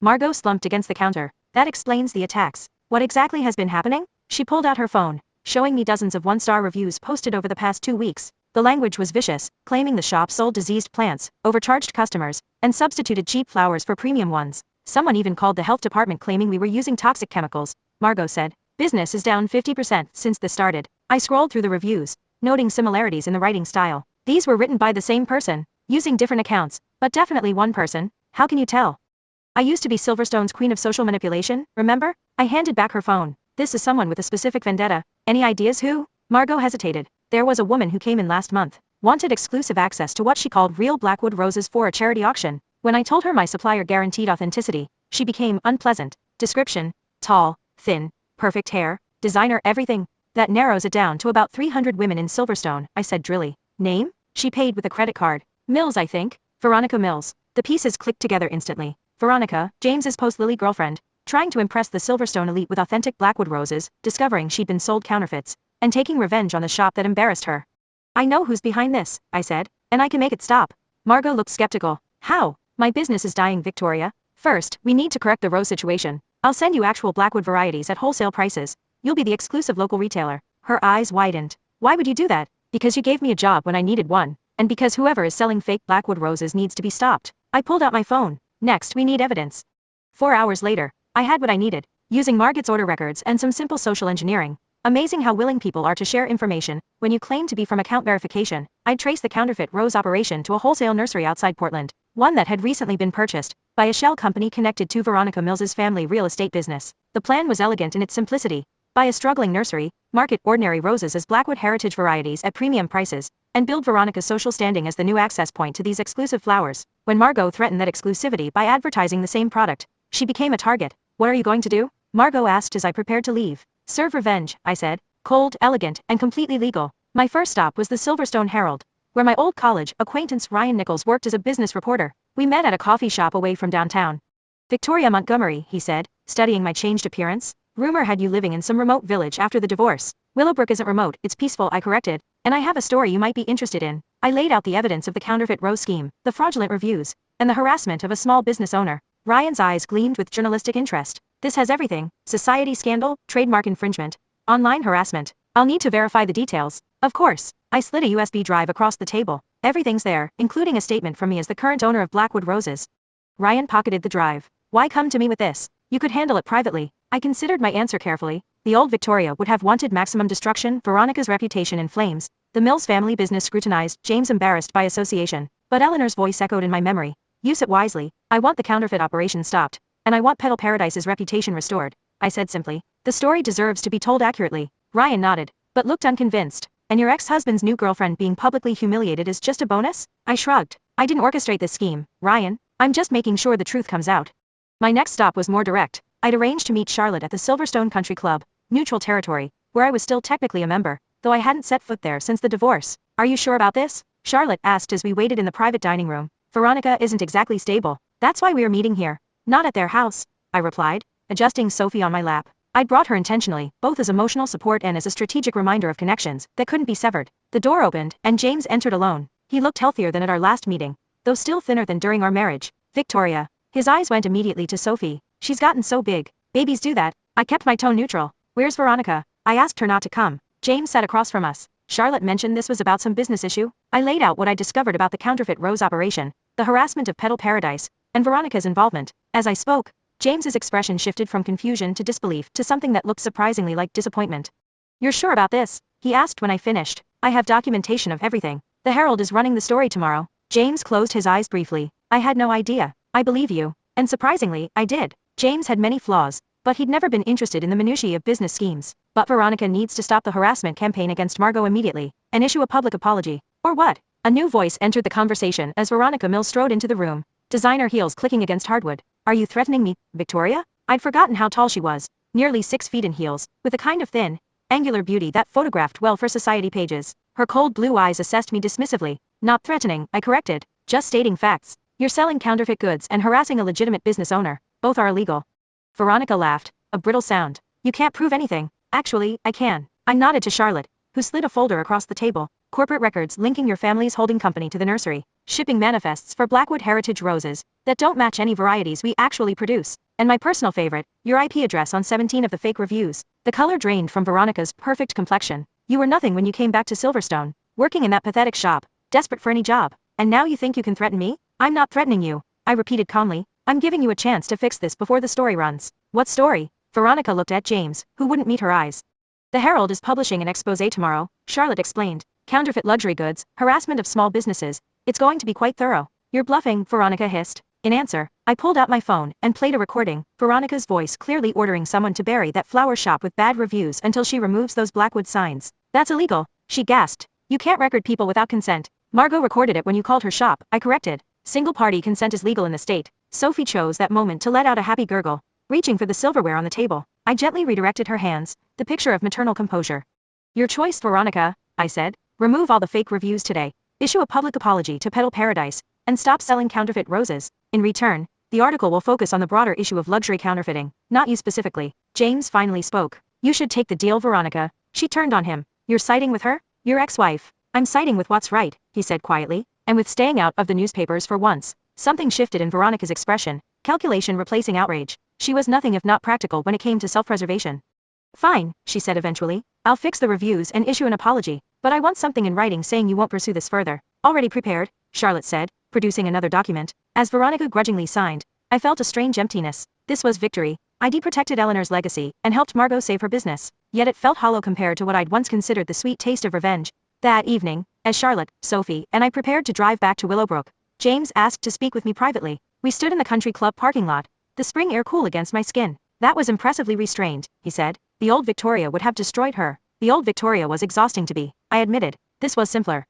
Margot slumped against the counter. That explains the attacks. What exactly has been happening? She pulled out her phone, showing me dozens of one-star reviews posted over the past 2 weeks. The language was vicious, claiming the shop sold diseased plants, overcharged customers, and substituted cheap flowers for premium ones. Someone even called the health department claiming we were using toxic chemicals. Margot said, business is down 50% since this started. I scrolled through the reviews, noting similarities in the writing style. These were written by the same person, using different accounts, but definitely one person. How can you tell? I used to be Silverstone's queen of social manipulation, remember? I handed back her phone. This is someone with a specific vendetta. Any ideas who? Margot hesitated. There was a woman who came in last month. Wanted exclusive access to what she called real Blackwood roses for a charity auction. When I told her my supplier guaranteed authenticity, she became unpleasant. Description: tall, thin, perfect hair, designer everything. That narrows it down to about 300 women in Silverstone, I said drily. Name? She paid with a credit card. Mills, I think. Veronica Mills. The pieces clicked together instantly. Veronica, James's post-Lily girlfriend, trying to impress the Silverstone elite with authentic Blackwood roses, discovering she'd been sold counterfeits, and taking revenge on the shop that embarrassed her. I know who's behind this, I said, and I can make it stop. Margot looked skeptical. How? My business is dying, Victoria. First, we need to correct the rose situation. I'll send you actual Blackwood varieties at wholesale prices. You'll be the exclusive local retailer. Her eyes widened. Why would you do that? Because you gave me a job when I needed one, and because whoever is selling fake Blackwood roses needs to be stopped. I pulled out my phone. Next, we need evidence. 4 hours later, I had what I needed, using Margot's order records and some simple social engineering. Amazing how willing people are to share information when you claim to be from account verification. I'd traced the counterfeit rose operation to a wholesale nursery outside Portland, one that had recently been purchased by a shell company connected to Veronica Mills's family real estate business. The plan was elegant in its simplicity. Buy a struggling nursery, market ordinary roses as Blackwood heritage varieties at premium prices, and build Veronica's social standing as the new access point to these exclusive flowers. When Margot threatened that exclusivity by advertising the same product, she became a target. What are you going to do? Margot asked as I prepared to leave. Serve revenge, I said. Cold, elegant, and completely legal. My first stop was the Silverstone Herald, where my old college acquaintance Ryan Nichols worked as a business reporter. We met at a coffee shop away from downtown. Victoria Montgomery, he said, studying my changed appearance. Rumor had you living in some remote village after the divorce. Willowbrook isn't remote, it's peaceful, I corrected. And I have a story you might be interested in. I laid out the evidence of the counterfeit rose scheme, the fraudulent reviews, and the harassment of a small business owner. Ryan's eyes gleamed with journalistic interest. This has everything: society scandal, trademark infringement, online harassment. I'll need to verify the details. Of course. I slid a USB drive across the table. Everything's there, including a statement from me as the current owner of Blackwood Roses. Ryan pocketed the drive. Why come to me with this? You could handle it privately. I considered my answer carefully. The old Victoria would have wanted maximum destruction, Veronica's reputation in flames, the Mills family business scrutinized, James embarrassed by association. But Eleanor's voice echoed in my memory. Use it wisely. I want the counterfeit operation stopped, and I want Petal Paradise's reputation restored. I said simply. The story deserves to be told accurately. Ryan nodded, but looked unconvinced. And your ex-husband's new girlfriend being publicly humiliated is just a bonus? I shrugged. I didn't orchestrate this scheme, Ryan. I'm just making sure the truth comes out. My next stop was more direct. I'd arranged to meet Charlotte at the Silverstone Country Club, neutral territory, where I was still technically a member, though I hadn't set foot there since the divorce. Are you sure about this? Charlotte asked as we waited in the private dining room. Veronica isn't exactly stable. That's why we're meeting here. Not at their house, I replied, adjusting Sophie on my lap. I'd brought her intentionally, both as emotional support and as a strategic reminder of connections that couldn't be severed. The door opened, and James entered alone. He looked healthier than at our last meeting, though still thinner than during our marriage. Victoria. His eyes went immediately to Sophie. She's gotten so big. Babies do that. I kept my tone neutral. Where's Veronica? I asked her not to come. James sat across from us. Charlotte mentioned this was about some business issue. I laid out what I discovered about the counterfeit rose operation, the harassment of Petal Paradise, and Veronica's involvement. As I spoke, James's expression shifted from confusion to disbelief to something that looked surprisingly like disappointment. You're sure about this? He asked when I finished. I have documentation of everything. The Herald is running the story tomorrow. James closed his eyes briefly. I had no idea. I believe you. And surprisingly, I did. James had many flaws, but he'd never been interested in the minutiae of business schemes. But Veronica needs to stop the harassment campaign against Margot immediately, and issue a public apology. Or what? A new voice entered the conversation as Veronica Mills strode into the room, designer heels clicking against hardwood. Are you threatening me, Victoria? I'd forgotten how tall she was, nearly 6 feet in heels, with a kind of thin, angular beauty that photographed well for society pages. Her cold blue eyes assessed me dismissively. Not threatening, I corrected, just stating facts. You're selling counterfeit goods and harassing a legitimate business owner. Both are illegal. Veronica laughed, a brittle sound. You can't prove anything. Actually, I can. I nodded to Charlotte, who slid a folder across the table. Corporate records linking your family's holding company to the nursery. Shipping manifests for Blackwood Heritage roses that don't match any varieties we actually produce. And my personal favorite, your IP address on 17 of the fake reviews. The color drained from Veronica's perfect complexion. You were nothing when you came back to Silverstone, working in that pathetic shop, desperate for any job. And now you think you can threaten me? I'm not threatening you, I repeated calmly. I'm giving you a chance to fix this before the story runs. What story? Veronica looked at James, who wouldn't meet her eyes. The Herald is publishing an exposé tomorrow, Charlotte explained. Counterfeit luxury goods, harassment of small businesses. It's going to be quite thorough. You're bluffing, Veronica hissed. In answer, I pulled out my phone and played a recording, Veronica's voice clearly ordering someone to bury that flower shop with bad reviews until she removes those Blackwood signs. That's illegal, she gasped. You can't record people without consent. Margot recorded it when you called her shop, I corrected. Single-party consent is legal in the state. Sophie chose that moment to let out a happy gurgle. Reaching for the silverware on the table, I gently redirected her hands, the picture of maternal composure. Your choice, Veronica, I said. Remove all the fake reviews today. Issue a public apology to Petal Paradise, and stop selling counterfeit roses. In return, the article will focus on the broader issue of luxury counterfeiting, not you specifically. James finally spoke. You should take the deal, Veronica. She turned on him. You're siding with her? Your ex-wife. I'm siding with what's right, he said quietly, and with staying out of the newspapers for once. Something shifted in Veronica's expression, calculation replacing outrage. She was nothing if not practical when it came to self-preservation. Fine, she said eventually. I'll fix the reviews and issue an apology, but I want something in writing saying you won't pursue this further. Already prepared, Charlotte said, producing another document. As Veronica grudgingly signed, I felt a strange emptiness. This was victory. I'd protected Eleanor's legacy and helped Margot save her business, yet it felt hollow compared to what I'd once considered the sweet taste of revenge. That evening, as Charlotte, Sophie, and I prepared to drive back to Willowbrook, James asked to speak with me privately. We stood in the country club parking lot, the spring air cool against my skin. That was impressively restrained, he said. The old Victoria would have destroyed her. The old Victoria was exhausting to be, I admitted. This was simpler.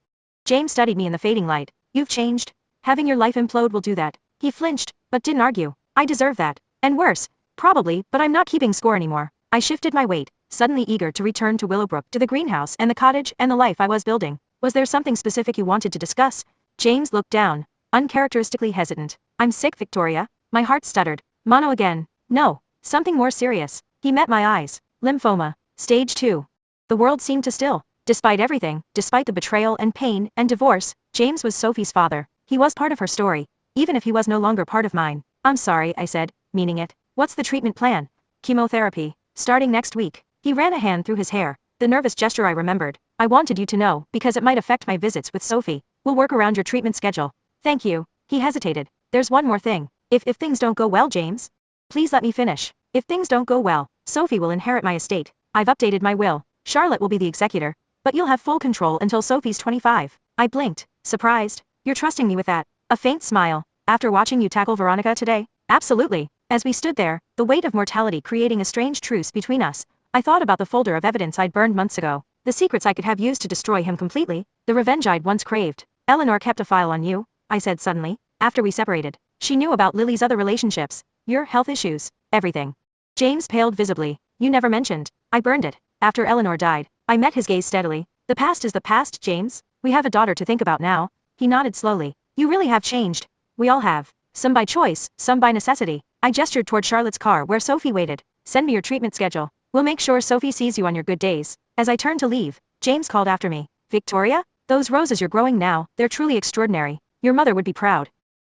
James studied me in the fading light. You've changed. Having your life implode will do that. He flinched, but didn't argue. I deserve that. And worse. Probably, but I'm not keeping score anymore. I shifted my weight, suddenly eager to return to Willowbrook, to the greenhouse and the cottage and the life I was building. Was there something specific you wanted to discuss? James looked down, uncharacteristically hesitant. I'm sick, Victoria. My heart stuttered. Mono again. No, something more serious. He met my eyes. Lymphoma. Stage 2. The world seemed to still. Despite everything, despite the betrayal and pain and divorce, James was Sophie's father. He was part of her story, even if he was no longer part of mine. I'm sorry, I said, meaning it. What's the treatment plan? Chemotherapy. Starting next week. He ran a hand through his hair. The nervous gesture I remembered. I wanted you to know, because it might affect my visits with Sophie. We'll work around your treatment schedule. Thank you. He hesitated. There's one more thing. If things don't go well, James? Please let me finish. If things don't go well, Sophie will inherit my estate. I've updated my will. Charlotte will be the executor. But you'll have full control until Sophie's 25. I blinked, surprised. You're trusting me with that. A faint smile. After watching you tackle Veronica today? Absolutely. As we stood there, the weight of mortality creating a strange truce between us, I thought about the folder of evidence I'd burned months ago. The secrets I could have used to destroy him completely. The revenge I'd once craved. Eleanor kept a file on you, I said suddenly, after we separated. She knew about Lily's other relationships, your health issues, everything. James paled visibly. You never mentioned. I burned it. After Eleanor died, I met his gaze steadily. The past is the past, James. We have a daughter to think about now. He nodded slowly. You really have changed. We all have. Some by choice, some by necessity. I gestured toward Charlotte's car where Sophie waited. Send me your treatment schedule. We'll make sure Sophie sees you on your good days. As I turned to leave, James called after me. Victoria? Those roses you're growing now, they're truly extraordinary. Your mother would be proud.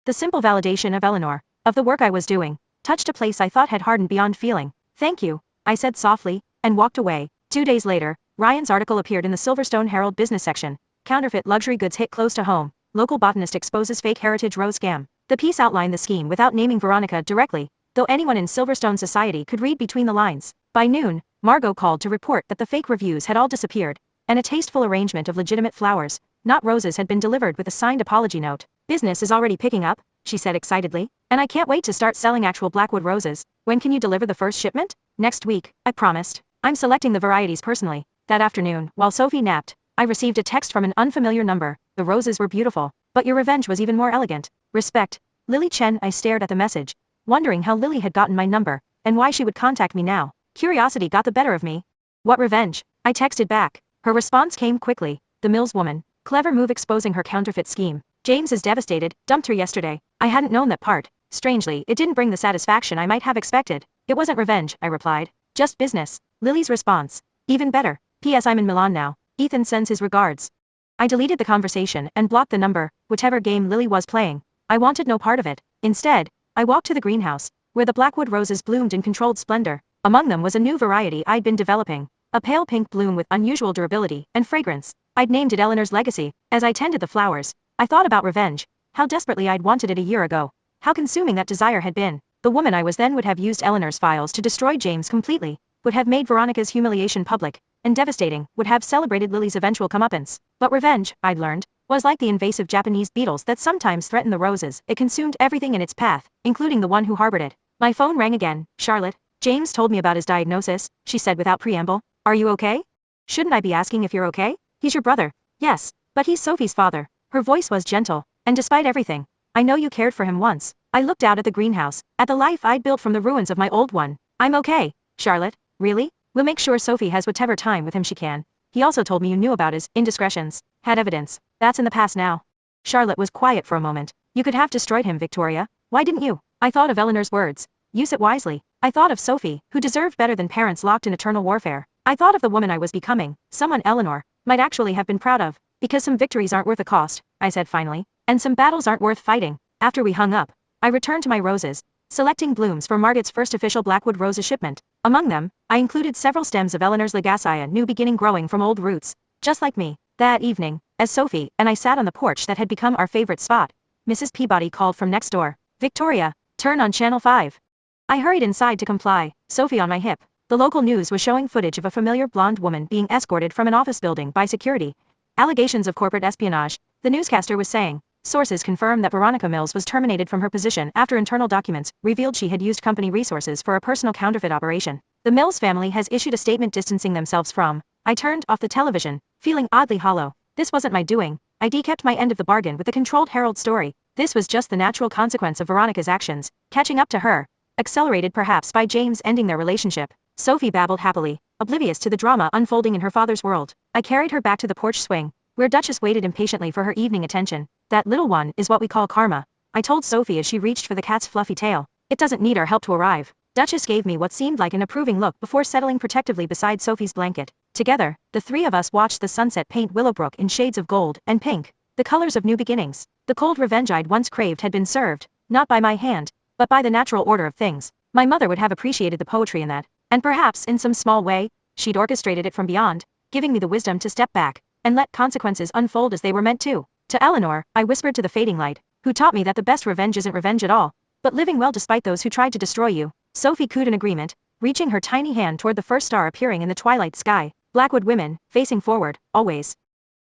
The simple validation of Eleanor, of the work I was doing, touched a place I thought had hardened beyond feeling. Thank you, I said softly, and walked away. 2 days later, Ryan's article appeared in the Silverstone Herald business section. Counterfeit luxury goods hit close to home. Local botanist exposes fake heritage rose scam. The piece outlined the scheme without naming Veronica directly, though anyone in Silverstone society could read between the lines. By noon, Margot called to report that the fake reviews had all disappeared, and a tasteful arrangement of legitimate flowers, not roses, had been delivered with a signed apology note. Business is already picking up, she said excitedly. And I can't wait to start selling actual Blackwood roses. When can you deliver the first shipment? Next week, I promised. I'm selecting the varieties personally. That afternoon, while Sophie napped, I received a text from an unfamiliar number. The roses were beautiful, but your revenge was even more elegant. Respect. Lily Chen. I stared at the message, wondering how Lily had gotten my number, and why she would contact me now. Curiosity got the better of me. What revenge? I texted back. Her response came quickly. The Mills woman. Clever move exposing her counterfeit scheme. James is devastated, dumped her yesterday. I hadn't known that part. Strangely, it didn't bring the satisfaction I might have expected. It wasn't revenge, I replied. Just business. Lily's response. Even better. P.S. I'm in Milan now. Ethan sends his regards. I deleted the conversation and blocked the number, whichever game Lily was playing. I wanted no part of it. Instead, I walked to the greenhouse, where the Blackwood roses bloomed in controlled splendor. Among them was a new variety I'd been developing. A pale pink bloom with unusual durability and fragrance. I'd named it Eleanor's Legacy. As I tended the flowers, I thought about revenge. How desperately I'd wanted it a year ago. How consuming that desire had been. The woman I was then would have used Eleanor's files to destroy James completely, would have made Veronica's humiliation public, and devastating, would have celebrated Lily's eventual comeuppance. But revenge, I'd learned, was like the invasive Japanese beetles that sometimes threaten the roses. It consumed everything in its path, including the one who harbored it. My phone rang again. Charlotte. James told me about his diagnosis, she said without preamble. Are you okay? Shouldn't I be asking if you're okay? He's your brother. Yes, but he's Sophie's father. Her voice was gentle, and despite everything, I know you cared for him once. I looked out at the greenhouse, at the life I'd built from the ruins of my old one. I'm okay, Charlotte. Really? We'll make sure Sophie has whatever time with him she can. He also told me you knew about his indiscretions. Had evidence. That's in the past now. Charlotte was quiet for a moment. You could have destroyed him, Victoria. Why didn't you? I thought of Eleanor's words. Use it wisely. I thought of Sophie, who deserved better than parents locked in eternal warfare. I thought of the woman I was becoming, someone Eleanor might actually have been proud of. Because some victories aren't worth the cost, I said finally, and some battles aren't worth fighting. After we hung up, I returned to my roses, selecting blooms for Margot's first official Blackwood roses shipment. Among them, I included several stems of Eleanor's Legacia, new beginning growing from old roots. Just like me. That evening, as Sophie and I sat on the porch that had become our favorite spot, Mrs. Peabody called from next door. Victoria, turn on Channel 5. I hurried inside to comply, Sophie on my hip. The local news was showing footage of a familiar blonde woman being escorted from an office building by security. Allegations of corporate espionage, the newscaster was saying. Sources confirmed that Veronica Mills was terminated from her position after internal documents revealed she had used company resources for a personal counterfeit operation. The Mills family has issued a statement distancing themselves from. I turned off the television, feeling oddly hollow. This wasn't my doing. I kept my end of the bargain with the controlled Herald story. This was just the natural consequence of Veronica's actions, catching up to her. Accelerated perhaps by James ending their relationship. Sophie babbled happily, oblivious to the drama unfolding in her father's world. I carried her back to the porch swing, where Duchess waited impatiently for her evening attention. That little one is what we call karma, I told Sophie as she reached for the cat's fluffy tail. It doesn't need our help to arrive. Duchess gave me what seemed like an approving look before settling protectively beside Sophie's blanket. Together, the three of us watched the sunset paint Willowbrook in shades of gold and pink, the colors of new beginnings. The cold revenge I'd once craved had been served, not by my hand, but by the natural order of things. My mother would have appreciated the poetry in that, and perhaps in some small way, she'd orchestrated it from beyond, giving me the wisdom to step back and let consequences unfold as they were meant to. To Eleanor, I whispered to the fading light, who taught me that the best revenge isn't revenge at all, but living well despite those who tried to destroy you. Sophie cooed in agreement, reaching her tiny hand toward the first star appearing in the twilight sky. Blackwood women, facing forward, always.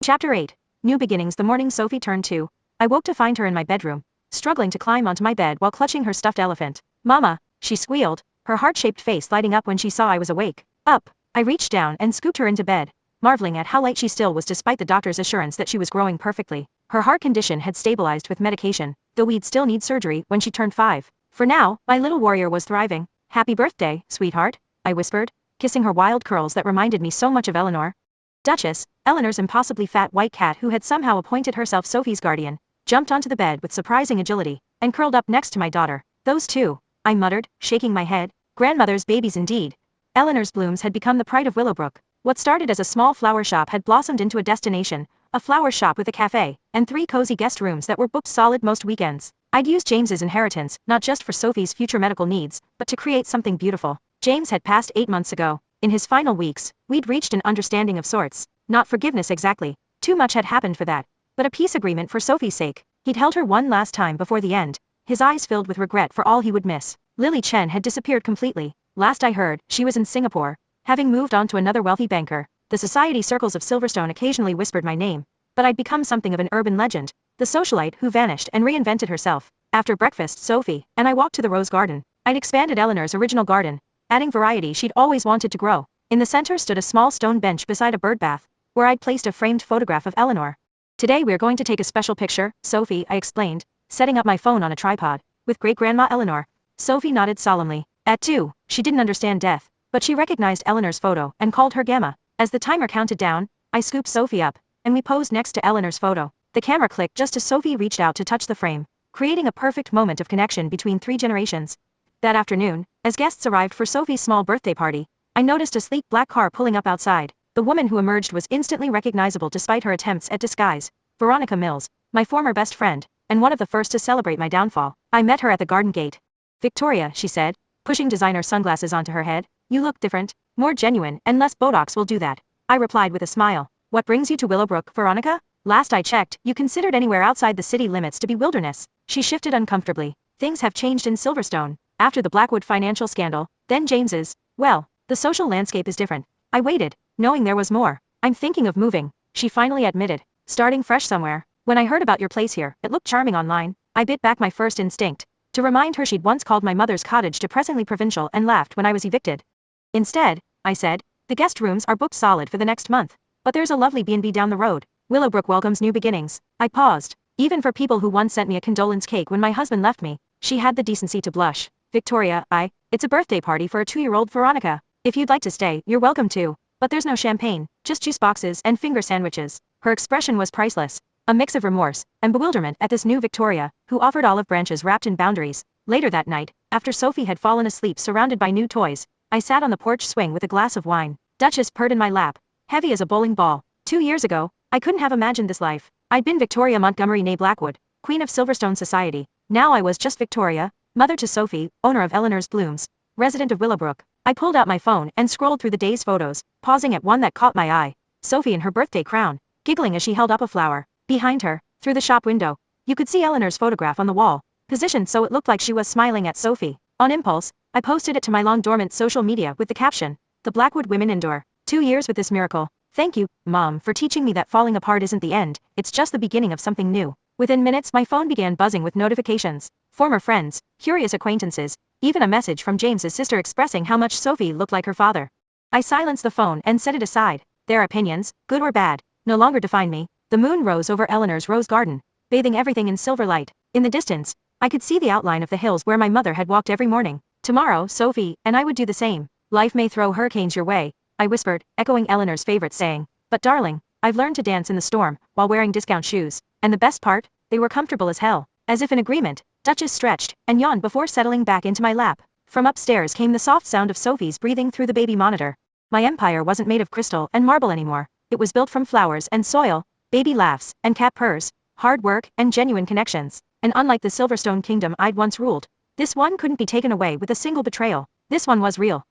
Chapter 8. New beginnings. The morning Sophie turned 2. I woke to find her in my bedroom, struggling to climb onto my bed while clutching her stuffed elephant. Mama, she squealed, her heart-shaped face lighting up when she saw I was awake. Up. I reached down and scooped her into bed, marveling at how light she still was despite the doctor's assurance that she was growing perfectly. Her heart condition had stabilized with medication, though we'd still need surgery when she turned 5. For now, my little warrior was thriving. Happy birthday, sweetheart, I whispered, kissing her wild curls that reminded me so much of Eleanor. Duchess, Eleanor's impossibly fat white cat who had somehow appointed herself Sophie's guardian, jumped onto the bed with surprising agility, and curled up next to my daughter. Those two, I muttered, shaking my head. Grandmother's babies indeed. Eleanor's blooms had become the pride of Willowbrook. What started as a small flower shop had blossomed into a destination, a flower shop with a cafe, and 3 cozy guest rooms that were booked solid most weekends. I'd used James's inheritance, not just for Sophie's future medical needs, but to create something beautiful. James had passed 8 months ago. In his final weeks, we'd reached an understanding of sorts. Not forgiveness exactly. Too much had happened for that. But a peace agreement for Sophie's sake. He'd held her one last time before the end, his eyes filled with regret for all he would miss. Lily Chen had disappeared completely. Last I heard, she was in Singapore, having moved on to another wealthy banker. The society circles of Silverstone occasionally whispered my name, but I'd become something of an urban legend, the socialite who vanished and reinvented herself. After breakfast, Sophie and I walked to the rose garden. I'd expanded Eleanor's original garden, adding variety she'd always wanted to grow. In the center stood a small stone bench beside a bird bath, where I'd placed a framed photograph of Eleanor. Today we're going to take a special picture, Sophie, I explained, setting up my phone on a tripod, with great-grandma Eleanor. Sophie nodded solemnly. At 2, she didn't understand death, but she recognized Eleanor's photo and called her Gamma. As the timer counted down, I scooped Sophie up, and we posed next to Eleanor's photo. The camera clicked just as Sophie reached out to touch the frame, creating a perfect moment of connection between 3 generations. That afternoon, as guests arrived for Sophie's small birthday party, I noticed a sleek black car pulling up outside. The woman who emerged was instantly recognizable despite her attempts at disguise. Veronica Mills, my former best friend, and one of the first to celebrate my downfall. I met her at the garden gate. Victoria, she said, pushing designer sunglasses onto her head, you look different, more genuine, and less Botox will do that. I replied with a smile. What brings you to Willowbrook, Veronica? Last I checked, you considered anywhere outside the city limits to be wilderness. She shifted uncomfortably. Things have changed in Silverstone. After the Blackwood financial scandal, then James's, well, the social landscape is different. I waited, knowing there was more. I'm thinking of moving, she finally admitted, starting fresh somewhere. When I heard about your place here, it looked charming online. I bit back my first instinct to remind her she'd once called my mother's cottage depressingly provincial and laughed when I was evicted. Instead, I said, the guest rooms are booked solid for the next month. But there's a lovely B&B down the road. Willowbrook welcomes new beginnings. I paused. Even for people who once sent me a condolence cake when my husband left me, she had the decency to blush. Victoria, it's a birthday party for a 2-year-old Veronica. If you'd like to stay, you're welcome to. But there's no champagne, just juice boxes and finger sandwiches. Her expression was priceless. A mix of remorse and bewilderment at this new Victoria, who offered olive branches wrapped in boundaries. Later that night, after Sophie had fallen asleep surrounded by new toys, I sat on the porch swing with a glass of wine. Duchess purred in my lap, heavy as a bowling ball. 2 years ago, I couldn't have imagined this life. I'd been Victoria Montgomery née Blackwood, queen of Silverstone society. Now I was just Victoria, mother to Sophie, owner of Eleanor's Blooms, resident of Willowbrook. I pulled out my phone and scrolled through the day's photos, pausing at one that caught my eye. Sophie in her birthday crown, giggling as she held up a flower. Behind her, through the shop window, you could see Eleanor's photograph on the wall, positioned so it looked like she was smiling at Sophie. On impulse, I posted it to my long-dormant social media with the caption, "The Blackwood women endure. 2 years with this miracle. Thank you, Mom, for teaching me that falling apart isn't the end, it's just the beginning of something new." Within minutes my phone began buzzing with notifications. Former friends, curious acquaintances, even a message from James's sister expressing how much Sophie looked like her father. I silenced the phone and set it aside. Their opinions, good or bad, no longer define me. The moon rose over Eleanor's rose garden, bathing everything in silver light. In the distance, I could see the outline of the hills where my mother had walked every morning. Tomorrow, Sophie and I would do the same. Life may throw hurricanes your way, I whispered, echoing Eleanor's favorite saying. But darling, I've learned to dance in the storm, while wearing discount shoes. And the best part? They were comfortable as hell. As if in agreement, Duchess stretched and yawned before settling back into my lap. From upstairs came the soft sound of Sophie's breathing through the baby monitor. My empire wasn't made of crystal and marble anymore. It was built from flowers and soil, baby laughs and cat purrs, hard work and genuine connections. And unlike the Silverstone kingdom I'd once ruled, this one couldn't be taken away with a single betrayal. This one was real.